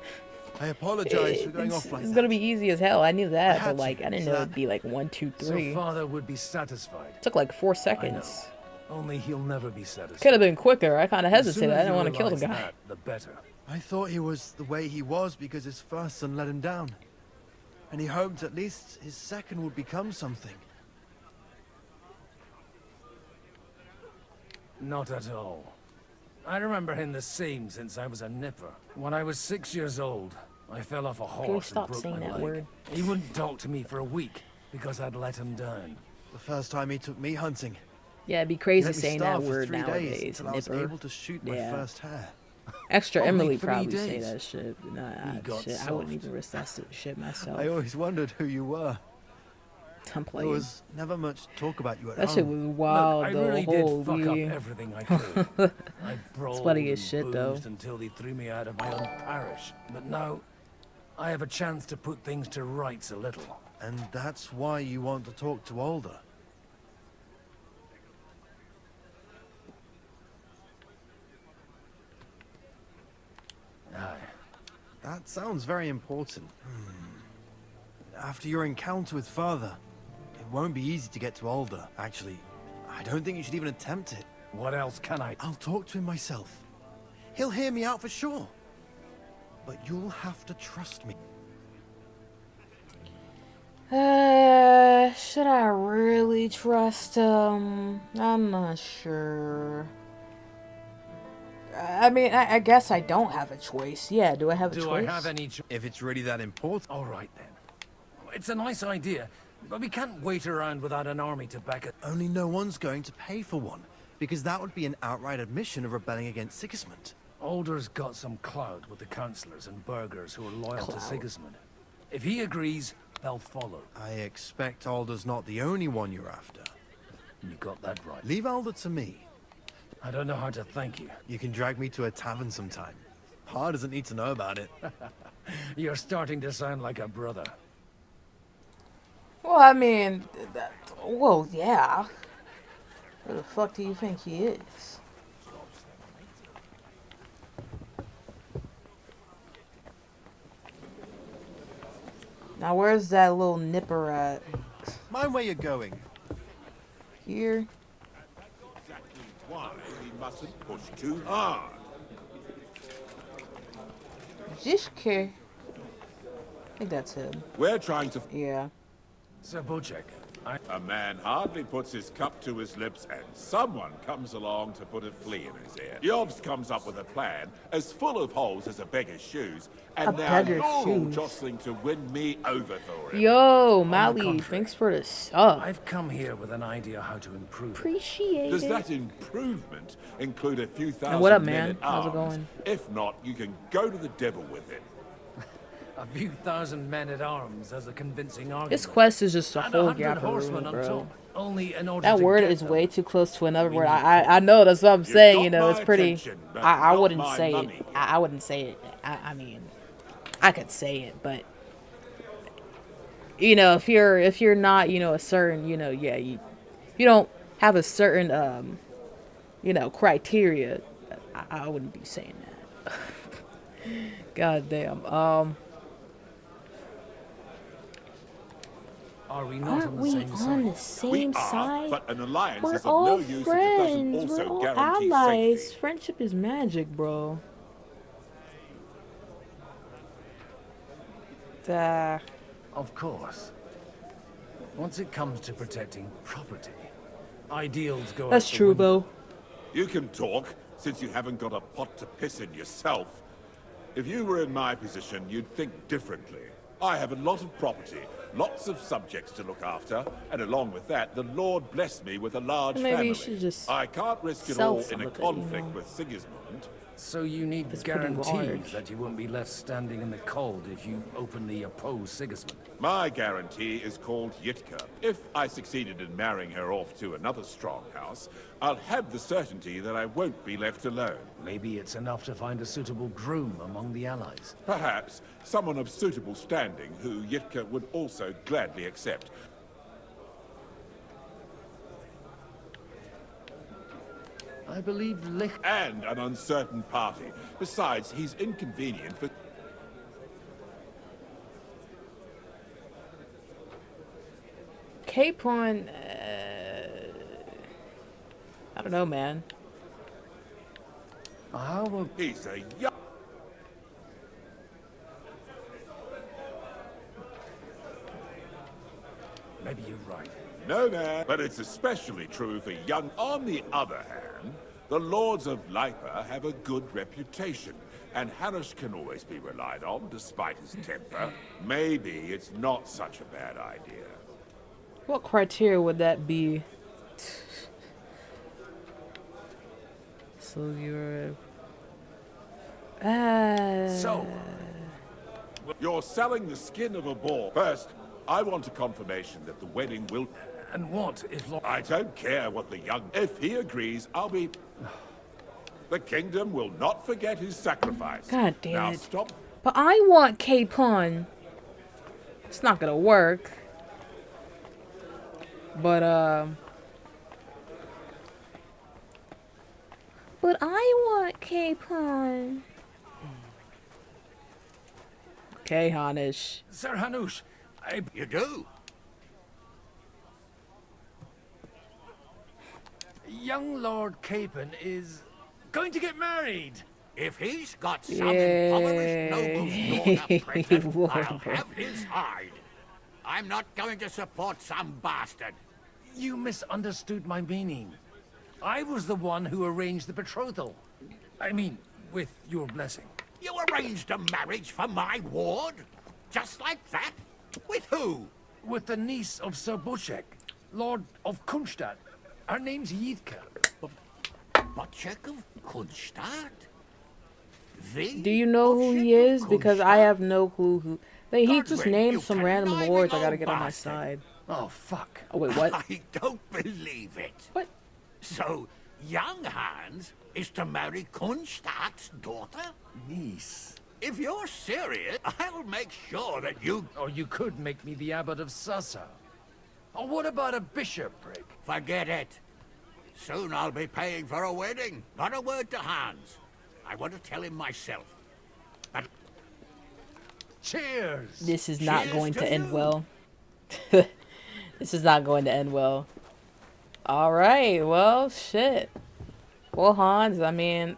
I apologize for going off like it's that. gonna be easy as hell. I knew that, had but like, to, I didn't so know that- it'd be like 1, 2, 3. So Father would be satisfied. Took like 4 I know. seconds. Only he'll never be satisfied. Could have been quicker. I kind of The hesitated. sooner I didn't you want to kill the realize guy. that, the better. I thought he was the way he was because his first son let him down. And he hoped at least his second would become something. Not at all. I remember him the same since I was a nipper. When I was 6 years old, I fell off a Can we horse and stop broke saying my that leg. word? He wouldn't talk to me for a week because I'd let him down. The first time he took me hunting. Yeah, it'd be He crazy let me saying that starve for word 3 days nowadays. until I was Nipper. able to shoot my Yeah. first hare. Extra Only Emily 3 probably say days. that shit. Nah, He got shit, I wouldn't soft. even risk that shit myself. I always wondered who you were. There was never much talk about you at That home. shit was wild. Look, I though. really did fuck Holy. up everything I could. I brawled funny as and shit, though. boozed until they threw me out of my own parish. But now, I have a chance to put things to rights a little. And that's why you want to talk to Alder. Aye. That sounds very important. After your encounter with Father, it won't be easy to get to Alder. Actually, I don't think you should even attempt it. What else can I? I'll talk to him myself. He'll hear me out for sure. But you'll have to trust me. Should I really trust him? I'm not sure. I mean, I guess I don't have a choice. Yeah, do I have a choice? Do I have any choice? If it's really that important. All right, then. It's a nice idea, but we can't wait around without an army to back it. Only no one's going to pay for one, because that would be an outright admission of rebelling against Sigismund. Alder's got some clout with the councillors and burghers who are loyal to Sigismund. If he agrees, they'll follow. I expect Alder's not the only one you're after. You got that right. Leave Alder to me. I don't know how to thank you. You can drag me to a tavern sometime. Pa doesn't need to know about it. You're starting to sound like a brother. Well, I mean, well, yeah. Where the fuck do you think he is? Now, where's that little nipper at? Mind where you're going. Here. Exactly why we mustn't push too hard. This kid. I think that's him. We're trying to... Yeah. Sir Bocek, A man hardly puts his cup to his lips and someone comes along to put a flea in his ear. Jobs comes up with a plan as full of holes as a beggar's shoes, and now you're all jostling to win me over for it. Yo, Mally, thanks for the sub. I've come here with an idea how to improve it. Appreciate Does it. that improvement include a few thousand And what up, men man? at How's it arms? going? If not, you can go to the devil with it. A few thousand men at arms as a convincing argument. This quest is just a And whole 100 horsemen gapper, on bro. top. Only in order That to word get is them. way too close to another word. I know, that's what I'm saying, you know, it's pretty... I wouldn't say it. I wouldn't say it. I mean, I could say it, but... You know, if you're not, you know, a certain, you know, yeah, you don't have a certain, you know, criteria, I wouldn't be saying that. God damn. Are we not Aren't we on the same side? But an alliance We're is of no all use friends. if it doesn't We're also all guarantee allies. safety. Friendship is magic, bro. Of course. Once it comes to protecting property, ideals go That's out the true, window. Bo. You can talk, since you haven't got a pot to piss in yourself. If you were in my position, you'd think differently. I have a lot of property, lots of subjects to look after, and along with that, the Lord blessed me with a large Maybe family. you should just I can't risk it sell all some in a of it, you conflict know. with Sigismund. So you need It's pretty guarantees large. that you won't be left standing in the cold if you openly oppose Sigismund. My guarantee is called Yitka. If I succeeded in marrying her off to another strong house, I'll have the certainty that I won't be left alone. Maybe it's enough to find a suitable groom among the allies. Perhaps someone of suitable standing who Yitka would also gladly accept. I believe Lich... And an uncertain party. Besides, he's inconvenient for... Capon, I don't know, man. He's a young... Maybe you're right. No, man. But it's especially true for young... On the other hand, the Lords of Lipa have a good reputation, and Hanish can always be relied on, despite his temper. Maybe it's not such a bad idea. What criteria would that be? So you're... So, you're selling the skin of a boar. First, I want a confirmation that the wedding will... And what if Lord... I don't care what the young... If he agrees, I'll be... The kingdom will not forget his sacrifice. God damn now it. Stop. But I want Capon. It's not gonna work. But I want Capon. Okay, Hanish. Sir Hanush, You do? Young Lord Capon is going to get married. If he's got some impoverished noble's daughter pregnant, I'll Warhorse. have his hide. I'm not going to support some bastard. You misunderstood my meaning. I was the one who arranged the betrothal. I mean, with your blessing. You arranged a marriage for my ward? Just like that? With who? With the niece of Sir Bocek, Lord of Kunstadt. Her name's Yitka. Bocek of Kunstadt? Do you know who he is? Because I have no clue who. He just named some random lords I gotta get on my side. Oh, fuck. Oh, wait, what? I don't believe it. What? So, young Hans is to marry Kunstadt's daughter? Niece. If you're serious, I'll make sure that you... Or you could make me the abbot of Sassa. Or what about a bishopric? Forget it. Soon I'll be paying for a wedding. Not a word to Hans. I want to tell him myself. But... Cheers! This is not Cheers going to to end you. well. This is not going to end well. Alright, well, shit. Well, Hans, I mean,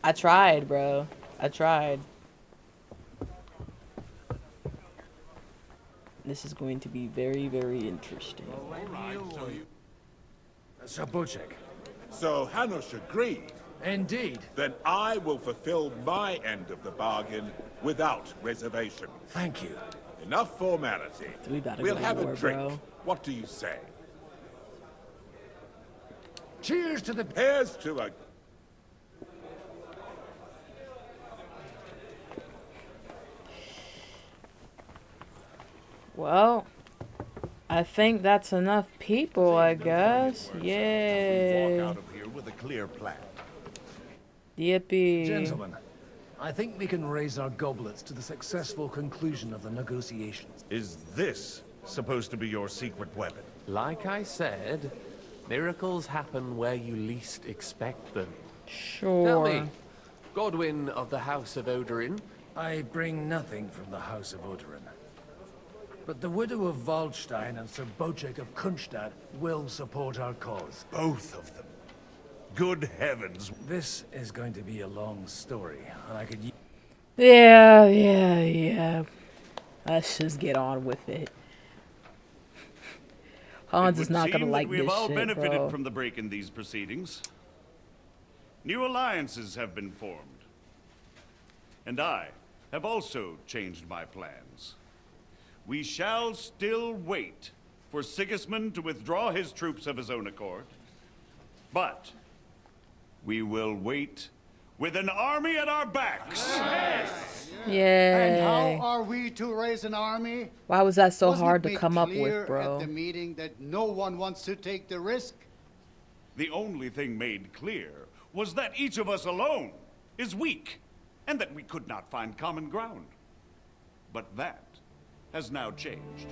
I tried, bro. I tried. This is going to be very, very interesting. Sir Bocek. So Hanush agreed. Indeed. Then I will fulfill my end of the bargain without reservation. Thank you. Enough formality. We gotta We'll go have more, a drink. bro. What do you say? Cheers to the... Here's to a... Well, I think that's enough people, I guess. Yay. Walk out of here with a clear plan. Yippee. Gentlemen, I think we can raise our goblets to the successful conclusion of the negotiations. Is this supposed to be your secret weapon? Like I said, miracles happen where you least expect them. Sure. Tell me, Godwin of the House of Odorin. I bring nothing from the House of Odorin. But the widow of Waldstein and Sir Bocek of Kunstadt will support our cause. Both of them. Good heavens. This is going to be a long story, and I could... Yeah. Let's just get on with it. Hans is not gonna like we this have all shit, benefited bro. from the break in these proceedings. New alliances have been formed. And I have also changed my plans. We shall still wait for Sigismund to withdraw his troops of his own accord. But we will wait with an army at our backs. Yay. And how are we to raise an army? Why was that so Wasn't hard it to made come up clear with, bro? at the meeting that no one wants to take the risk? The only thing made clear was that each of us alone is weak, and that we could not find common ground. But that has now changed.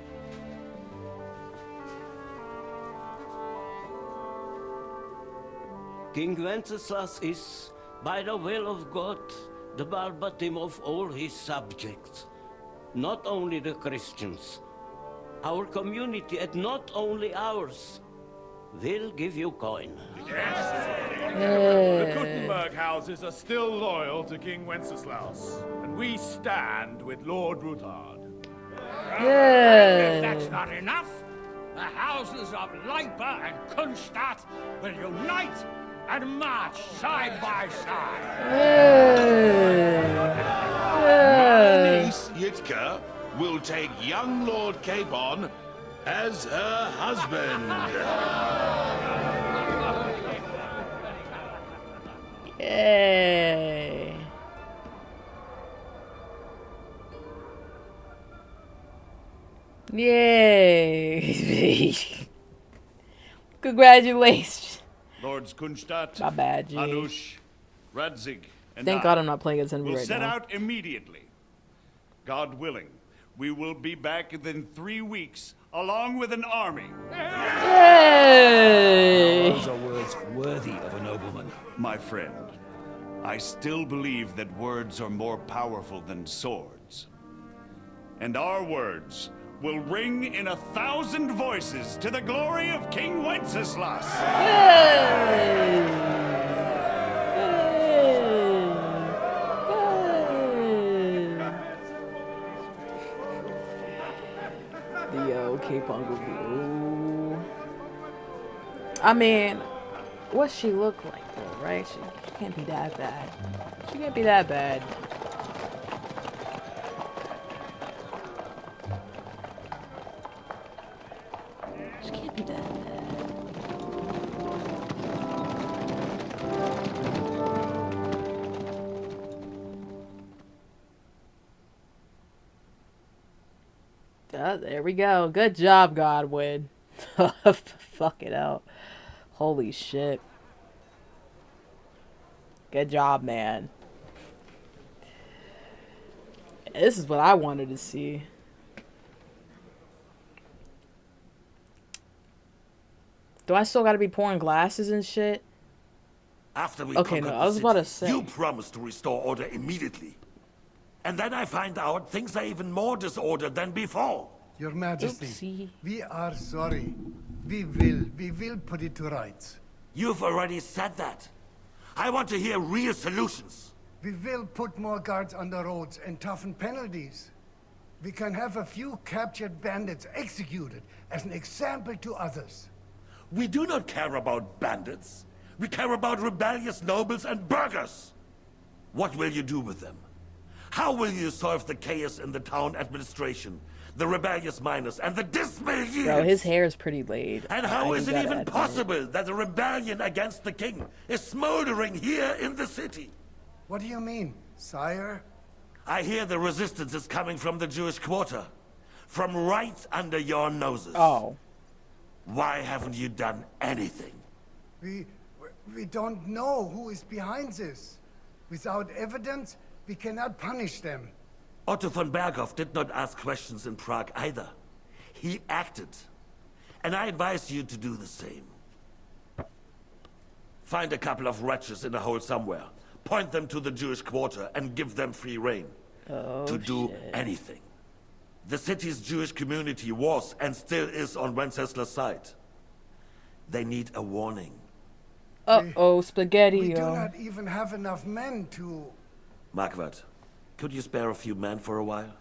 King Wenceslas is, by the will of God, the Balbatim of all his subjects. Not only the Christians. Our community, and not only ours, will give you coin. The Kuttenberg houses are still loyal to King Wenceslaus, and we stand with Lord Ruthard. If that's not enough, the houses of Leipa and Kunstadt will unite and march side by side. My niece, Yitka, will take young Lord Capon as her husband. Yay. Yay! Congratulations. Lords Kunstadt, My bad, G. Hanush, Radzig, and Thank God I'm not playing against enemy we'll right set now. out immediately. God willing, we will be back within 3 weeks, along with an army. Yay! Those are words worthy of a nobleman. My friend, I still believe that words are more powerful than swords. And our words will ring in 1,000 voices to the glory of King Wenceslas. The Capon will be. Ooh. I mean, what she look like though, right? She can't be that bad. She can't be that bad. She can't be that bad. There we go. Good job, Godwin. Fuck it out. Holy shit. Good job, man. This is what I wanted to see. Do I still gotta be pouring glasses and shit? After we Okay, no, conquered I was the about to city, say. you promised to restore order immediately. And then I find out things are even more disordered than before. Your Majesty, we are sorry. We will put it to rights. You've already said that. I want to hear real solutions. We will put more guards on the roads and toughen penalties. We can have a few captured bandits executed as an example to others. We do not care about bandits. We care about rebellious nobles and burghers. What will you do with them? How will you solve the chaos in the town administration, the rebellious miners, and the dismal yields? Bro, his hair is pretty laid. And how I is it gotta even admit. possible that a rebellion against the king is smoldering here in the city? What do you mean, sire? I hear the resistance is coming from the Jewish quarter. From right under your noses. Oh. Why haven't you done anything? We don't know who is behind this. Without evidence, we cannot punish them. Otto von Berghoff did not ask questions in Prague either. He acted. And I advise you to do the same. Find a couple of wretches in a hole somewhere. Point them to the Jewish quarter and give them free rein. To do anything. The city's Jewish community was and still is on Wenceslas' side. They need a warning. Uh-oh, spaghetti, We do yo. not even have enough men to... Marquardt, could you spare a few men for a while?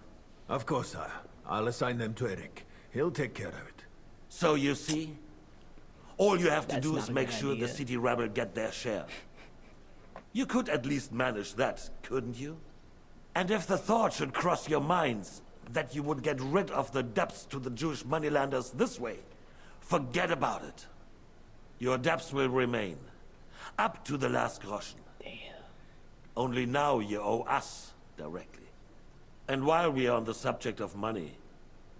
Of course, sire. I'll assign them to Eric. He'll take care of it. So you see, all you have to That's do not is a make good sure the idea. city rebel get their share. You could at least manage that, couldn't you? And if the thought should cross your minds that you would get rid of the debts to the Jewish moneylenders this way, forget about it. Your debts will remain, up to the last groschen. Only now you owe us directly. And while we are on the subject of money,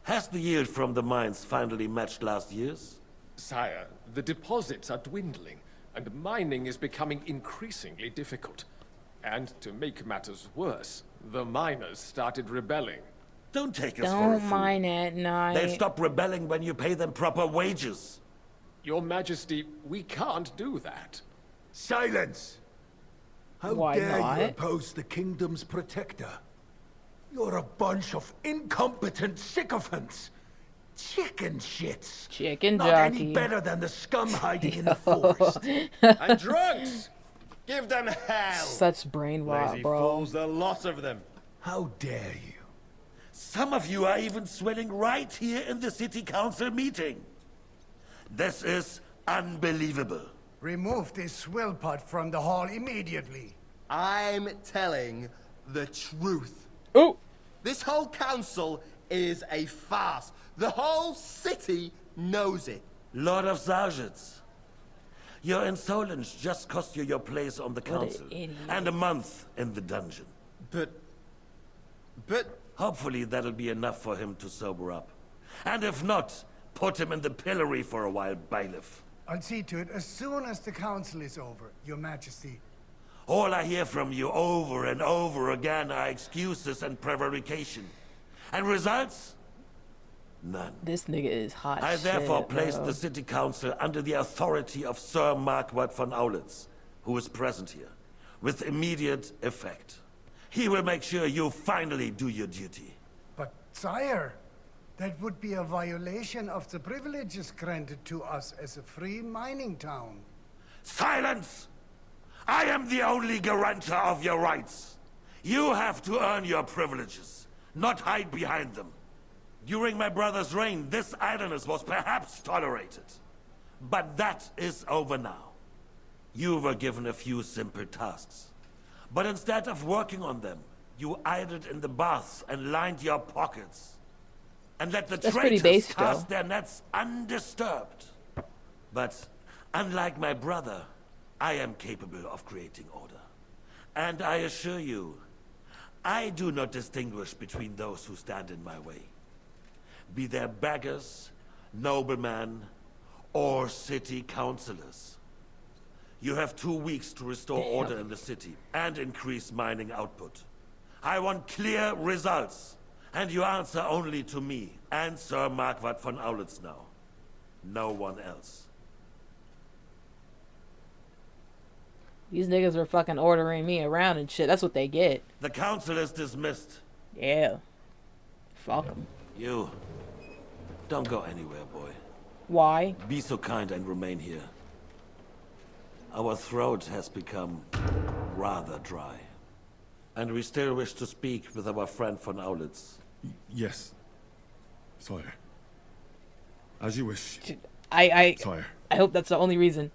has the yield from the mines finally matched last year's? Sire, the deposits are dwindling, and mining is becoming increasingly difficult. And to make matters worse, the miners started rebelling. Don't take us for a Don't fool. mine at night. They'll stop rebelling when you pay them proper wages. Your Majesty, we can't do that. Silence! How Why dare not? you oppose the kingdom's protector? You're a bunch of incompetent sycophants. Chicken shits. Chicken Not jockey. any better than the scum hiding in the forest. And drunks! Give them hell! Such brain rot, Lazy bro. fools, the lot of them. How dare you? Some of you are even swelling right here in the city council meeting. This is unbelievable. Remove this swill pot from the hall immediately. I'm telling the truth. Oh! This whole council is a farce. The whole city knows it. Lord of Sargents, your insolence just cost you your place on the What an council. idiot. And a month in the dungeon. But... Hopefully that'll be enough for him to sober up. And if not, put him in the pillory for a while, bailiff. I'll see to it as soon as the council is over, Your Majesty. All I hear from you over and over again are excuses and prevarication. And results? None. This nigga is hot I therefore shit, place bro. the city council under the authority of Sir Marquardt von Aulitz, who is present here, with immediate effect. He will make sure you finally do your duty. But, sire, that would be a violation of the privileges granted to us as a free mining town. Silence! I am the only guarantor of your rights. You have to earn your privileges, not hide behind them. During my brother's reign, this idleness was perhaps tolerated. But that is over now. You were given a few simple tasks. But instead of working on them, you idled in the baths and lined your pockets. And let the traitors cast their nets undisturbed. But unlike my brother, I am capable of creating order. And I assure you, I do not distinguish between those who stand in my way. Be they beggars, noblemen, or city councillors. You have 2 weeks to restore order in the city and increase mining output. I want clear results, and you answer only to me and Sir Marquardt von Aulitz now. No one else. These niggas are fucking ordering me around and shit. That's what they get. The council is dismissed. Yeah. Fuck them. You. Don't go anywhere, boy. Why? Be so kind and remain here. Our throat has become rather dry. And we still wish to speak with our friend von Aulitz. Yes, sire. As you wish. Sire. I hope that's the only reason.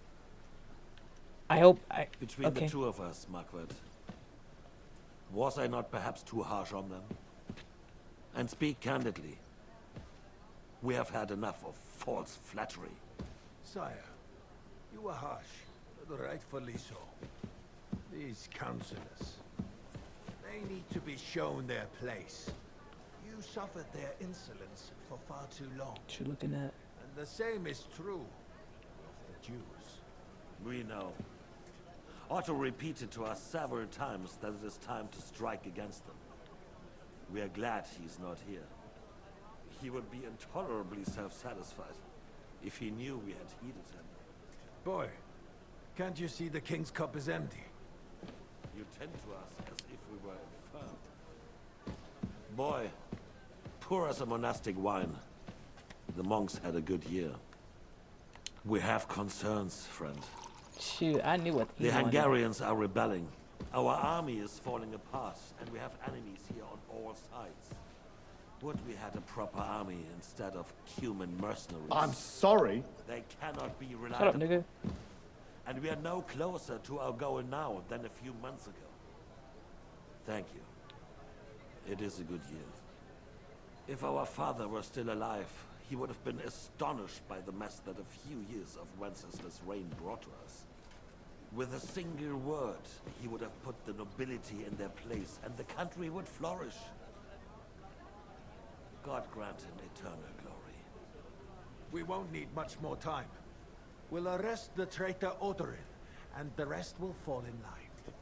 Between the two of us, Marquardt, was I not perhaps too harsh on them? And speak candidly. We have had enough of false flattery. Sire, you were harsh, but rightfully so. These councillors, they need to be shown their place. You suffered their insolence for far too long. What you looking at? And the same is true of the Jews. We know. Otto repeated to us several times that it is time to strike against them. We are glad he's not here. He would be intolerably self-satisfied if he knew we had heeded him. Boy, can't you see the king's cup is empty? You tend to us as if we were infirm. Boy, pour us a monastic wine. The monks had a good year. We have concerns, friend. Shoot, I knew what the Hungarians are rebelling. Our army is falling apart, and we have enemies here on all sides. Would we had a proper army instead of human mercenaries? I'm sorry. They cannot be relied Shut up, upon. nigga. And we are no closer to our goal now than a few months ago. Thank you. It is a good year. If our father were still alive, he would have been astonished by the mess that a few years of Wenceslas' reign brought to us. With a single word, he would have put the nobility in their place, and the country would flourish. God grant him eternal glory. We won't need much more time. We'll arrest the traitor Odorin, and the rest will fall in line.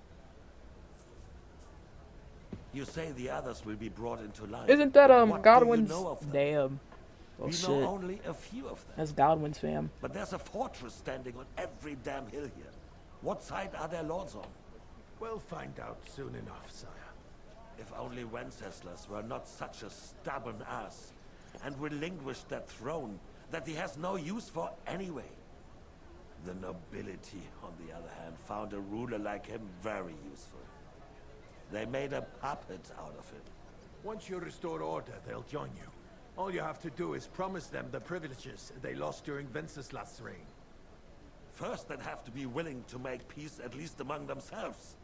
You say the others will be brought into line. Isn't that What Godwin's? do you know of them? Damn. Oh We shit. know only a few of them. That's Godwin's fam. But there's a fortress standing on every damn hill here. What side are their lords on? We'll find out soon enough, sire. If only Wenceslas were not such a stubborn ass, and relinquished that throne that he has no use for anyway. The nobility, on the other hand, found a ruler like him very useful. They made a puppet out of him. Once you restore order, they'll join you. All you have to do is promise them the privileges they lost during Wenceslas' reign. First, they'd have to be willing to make peace at least among themselves.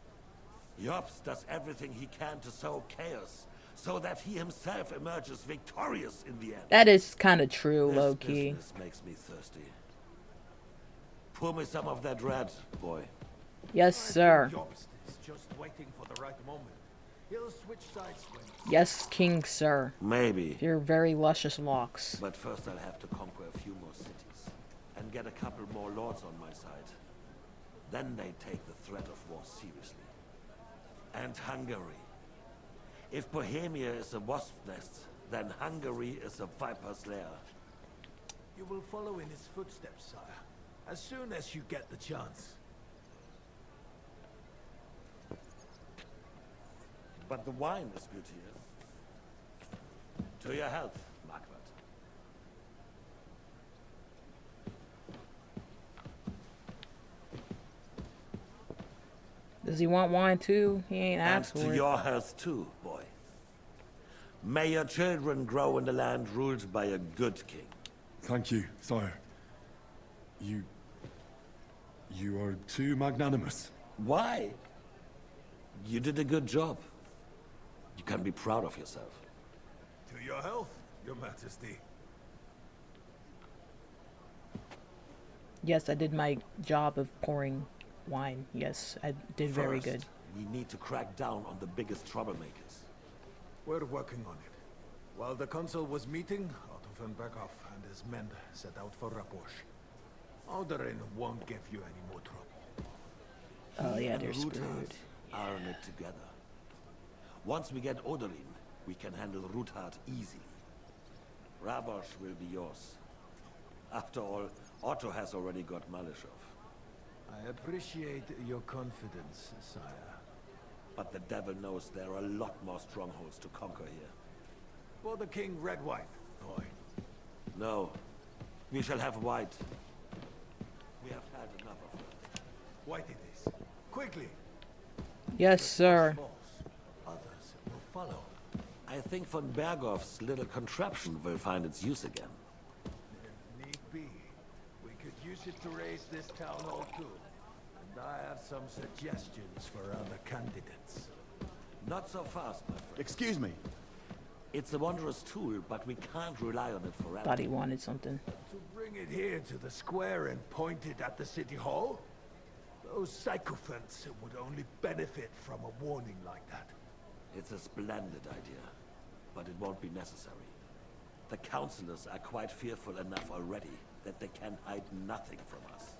Jobs does everything he can to sow chaos, so that he himself emerges victorious in the end. That is kind of true, This low-key. business makes me thirsty. Pour me some of that red, boy. Yes, sir. Jobs is just waiting for the right moment. He'll switch sides when... Yes, King, sir. Maybe. Your very luscious locks. But first I'll have to conquer a few more cities. And get a couple more lords on my side. Then they take the threat of war seriously. And Hungary. If Bohemia is a wasp's nest, then Hungary is a viper's lair. You will follow in his footsteps, sire. As soon as you get the chance. But the wine is good here. To your health, Margaret. Does he want wine too? He ain't asked And for to it. your health too, boy. May your children grow in the land ruled by a good king. Thank you, sire. You are too magnanimous. Why? You did a good job. You can be proud of yourself. To your health, your majesty. Yes, I did my job of pouring wine. Yes, I did very First, good. We need to crack down on the biggest troublemakers. We're working on it. While the consul was meeting, Otto von Berghoff and his men set out for Raposh. Alderin won't give you any more trouble. Oh He yeah, and they're Ruthard screwed. are in it together. Once we get Oderin, we can handle Ruthard easily. Rabosh will be yours. After all, Otto has already got Malishov. I appreciate your confidence, sire. But the devil knows there are a lot more strongholds to conquer here. For the king, red wine, boy. No, we shall have white. We have had enough of it. White it is. Quickly. Yes, sir. Others will follow. I think von Berghoff's little contraption will find its use again. If need be, we could use it to raise this town hall too. And I have some suggestions for other candidates. Not so fast, my friend. Excuse me. It's a wondrous tool, but we can't rely on it forever. Thought he wanted something. To bring it here to the square and point it at the city hall? Those sycophants would only benefit from a warning like that. It's a splendid idea, but it won't be necessary. The councillors are quite fearful enough already that they can hide nothing from us.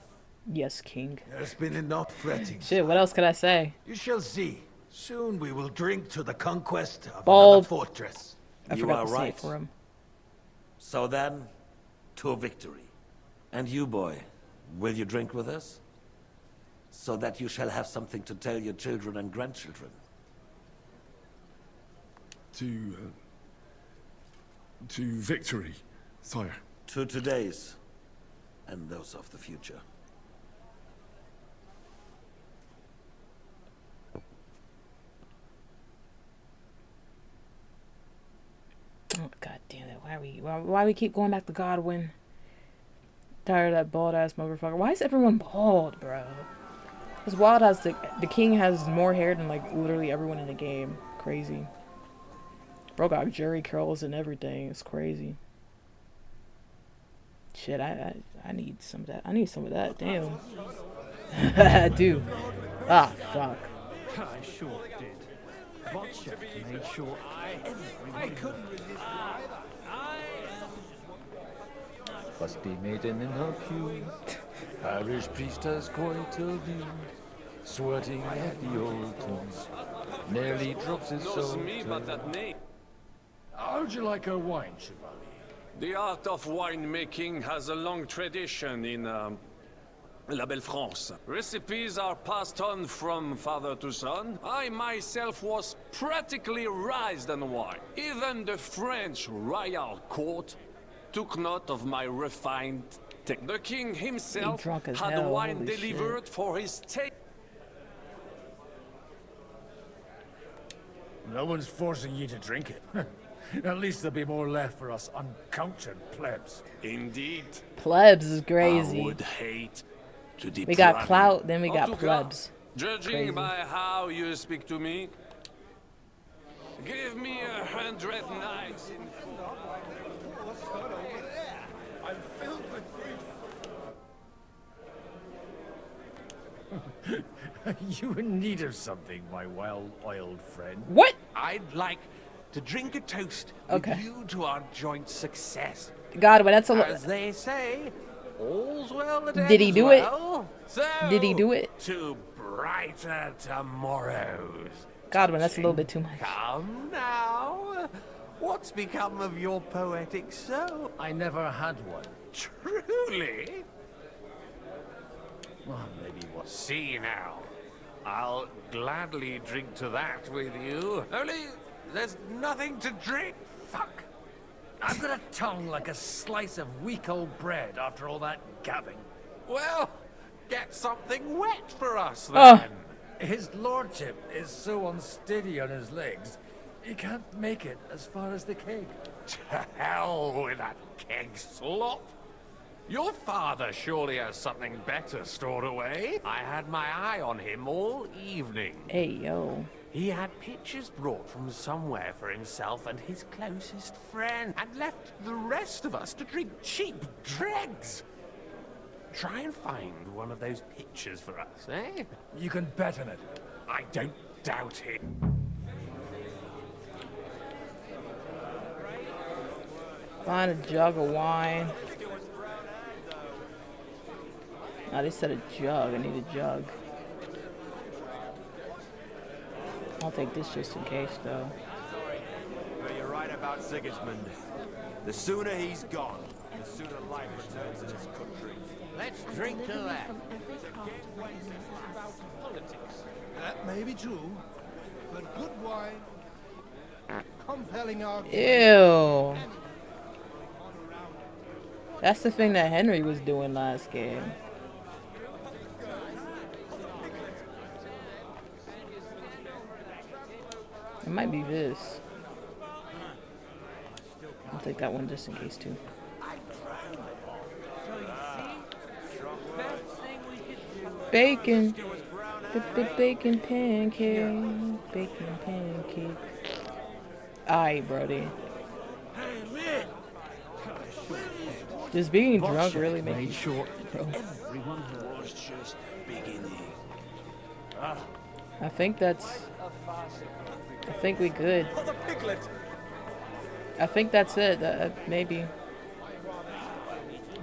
Yes, King. There's been enough fretting. Shit, what else could I say? You shall see. Soon we will drink to the conquest of Bold. another fortress. I You forgot are to say right. it for him. So then, to victory. And you, boy, will you drink with us? So that you shall have something to tell your children and grandchildren. To victory, sire. To today's, and those of the future. Oh, God damn it. Why we keep going back to Godwin? Tired of that bald ass motherfucker. Why is everyone bald, bro? It's wild as the king has more hair than like literally everyone in the game. Crazy. Bro got jerry curls and everything. It's crazy. Shit, I need some of that. I need some of that. Damn. I do. Ah, fuck. I sure did. Botchak made sure I couldn't resist it either. Must be maiden in her pew. Parish priest has quite a view. Sweating at the old tunes. Nearly drops his soul. How'd you like a wine, Chevalier? The art of winemaking has a long tradition in La Belle France. Recipes are passed on from father to son. I myself was practically raised on wine. Even the French royal court took note of my refined technique. The king himself drunk as had hell, wine holy delivered shit. for his taste. No one's forcing you to drink it. At least there'll be more left for us uncultured plebs. Indeed. Plebs is crazy. I would hate to We got deprive clout, you. then we En got tout cas, plebs. Judging Crazy. by how you speak to me, give me 100 nights in... I'm filled with grief. You in need of something, my well-oiled friend? What? I'd like to drink a toast Okay. with you to our joint success. God, but that's a As they say, all's well that Did he ends do it? well. So, Did he do it? To brighter tomorrows. God, but that's a little bit too much. Come now. What's become of your poetic soul? I never had one. Truly? Well, maybe one. See now. I'll gladly drink to that with you. Only there's nothing to drink. Fuck. I've got a tongue like a slice of weak old bread after all that gabbing. Well, get something wet for us Oh. then. His lordship is so unsteady on his legs, he can't make it as far as the keg. To hell with that keg slop. Your father surely has something better stored away. I had my eye on him all evening. Hey, yo. He had pictures brought from somewhere for himself and his closest friend, and left the rest of us to drink cheap dregs. Try and find one of those pictures for us, eh? You can bet on it. I don't doubt it. Find a jug of wine. Oh, they said a jug. I need a jug. I'll take this just in case, though. But you're right about Sigismund. The sooner he's gone, the sooner life returns in this country. Let's drink to that. That may be true, but good wine, compelling argument. Ew. That's the thing that Henry was doing last game. It might be this. I'll take that one just in case too. Bacon. Bacon pancake. Bacon pancake. Aight, Brody. Does being drunk really make you short, bro? Everyone was just beginning. I think that's... I think we good. I think that's it. Maybe.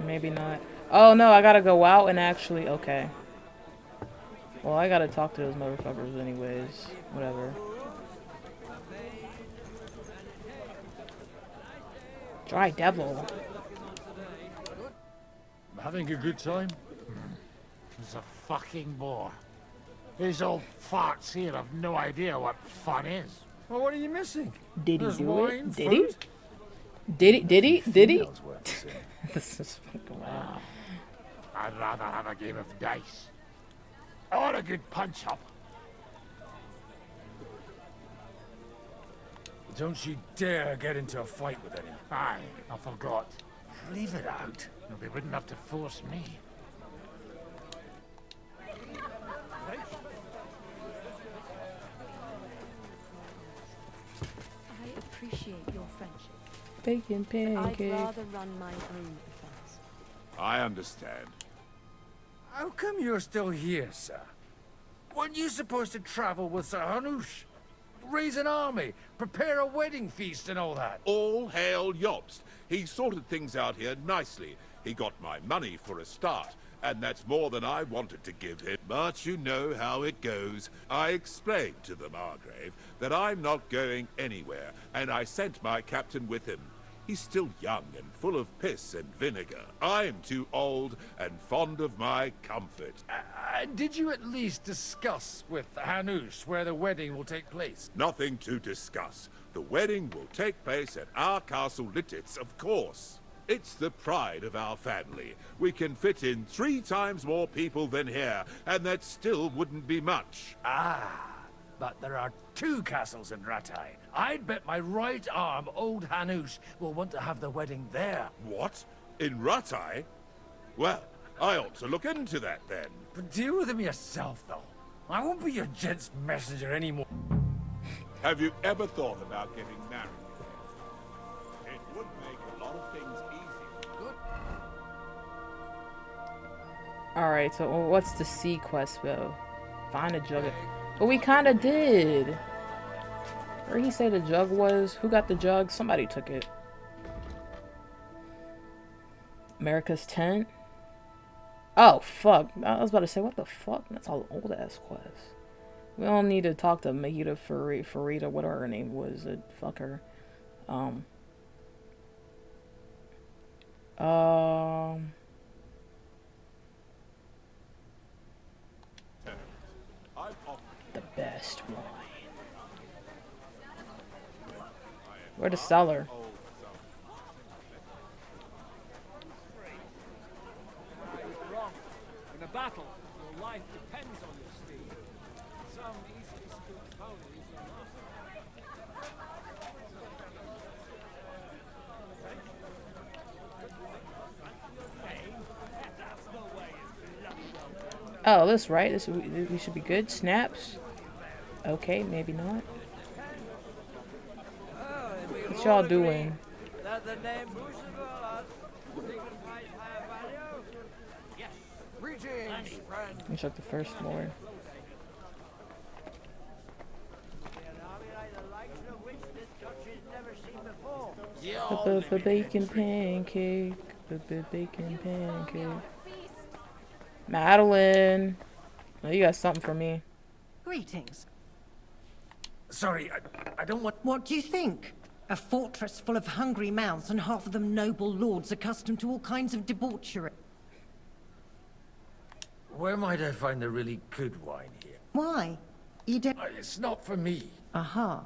Maybe not. Oh no, I gotta go out and actually... Okay. Well, I gotta talk to those motherfuckers anyways. Whatever. Dry devil. Having a good time? It's a fucking bore. These old farts here have no idea what fun is. Well, what are you missing? Did he There's do wine, it? Did he? fruit. Did he? Did he? Did he? This is fucking wild. I'd rather have a game of dice. Or a good punch-up. Don't you dare get into a fight with any. Aye, I forgot. Leave it out. They wouldn't have to force me. I appreciate your friendship. Bacon pancake. I'd rather run my own affairs. I understand. How come you're still here, sir? Weren't you supposed to travel with Sir Hanush? Raise an army, prepare a wedding feast and all that. All hail Jobst. He sorted things out here nicely. He got my money for a start, and that's more than I wanted to give him. But you know how it goes. I explained to the Margrave that I'm not going anywhere, and I sent my captain with him. He's still young and full of piss and vinegar. I'm too old and fond of my comfort. Did you at least discuss with Hanush where the wedding will take place? Nothing to discuss. The wedding will take place at our castle Lititz, of course. It's the pride of our family. We can fit in 3 times more people than here, and that still wouldn't be much. But there are 2 castles in Rattay. I'd bet my right arm old Hanush will want to have the wedding there. What? In Rattay? Well, I ought to look into that then. But deal with him yourself, though. I won't be your gent's messenger anymore. Have you ever thought about getting married? It would make a lot of things easier. Alright, so what's the C quest, though? Find a jug. But we kind of did. Where he say the jug was? Who got the jug? Somebody took it. America's tent? Oh, fuck. I was about to say, what the fuck? That's all old-ass quests. We don't need to talk to Mahita Farida, whatever her name was. Fuck her. The best wine. Where the cellar? In a battle, your life depends on your speed. Some easily spook ponies are not. Oh, this right. This we should be good. Snaps. Okay, maybe not. What y'all doing? Let me check the first floor. The bacon pancake. The bacon pancake. Madeline. Oh, you got something for me. Greetings. Sorry, I don't want... What do you think? A fortress full of hungry mouths and half of them noble lords accustomed to all kinds of debauchery. Where might I find the really good wine here? Why? You don't... It's not for me. Aha.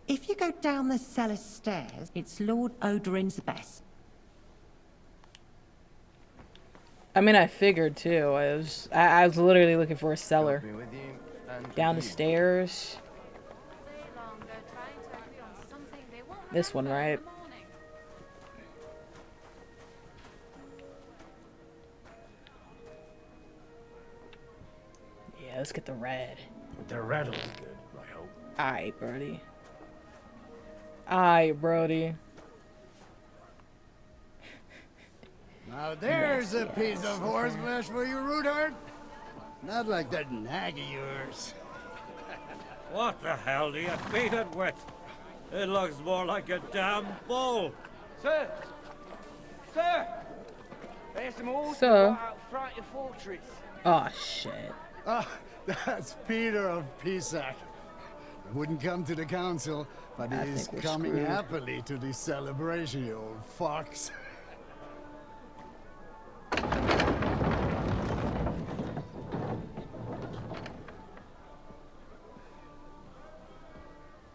If you go down the cellar stairs, it's Lord Odorin's best. I mean, I figured too. I was literally looking for a cellar. Down the stairs. This one, right? Yeah, let's get the red. The red will be good, I hope. Alright, Brody. Alright, Brody. Now there's a piece of horseflesh for you, Rootard. Not like that nag of yours. What the hell do you beat it with? It looks more like a damn bull. Sir! Sir! There's some horses Sir. right out front of your fortress. Oh, shit. Ah, that's Peter of Pisac. He wouldn't come to the council, but I he's think we're coming screwed. happily to the celebration, you old fox.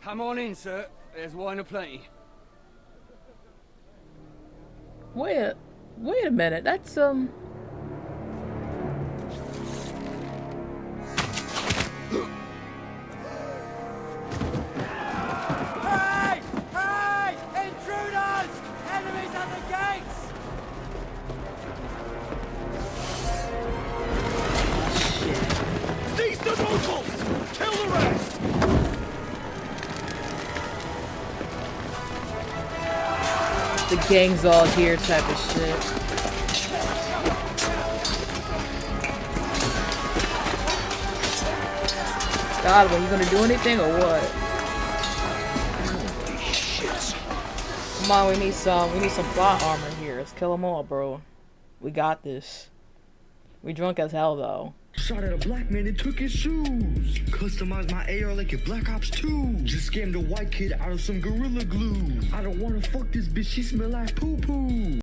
Come on in, sir. There's wine aplenty. Wait a minute. That's Hey! Hey! Intruders! Enemies at the gates! Seize the locals! Kill the rest! the gang's all here type of shit. God, are you gonna do anything or what? Come on, we need some plot armor here. Let's kill them all, bro. We got this. We drunk as hell though. Shot at a black man and took his shoes. Customized my AR like a Black Ops 2. Just scammed a white kid out of some Gorilla Glue. I don't wanna fuck this bitch, she smell like poo-poo.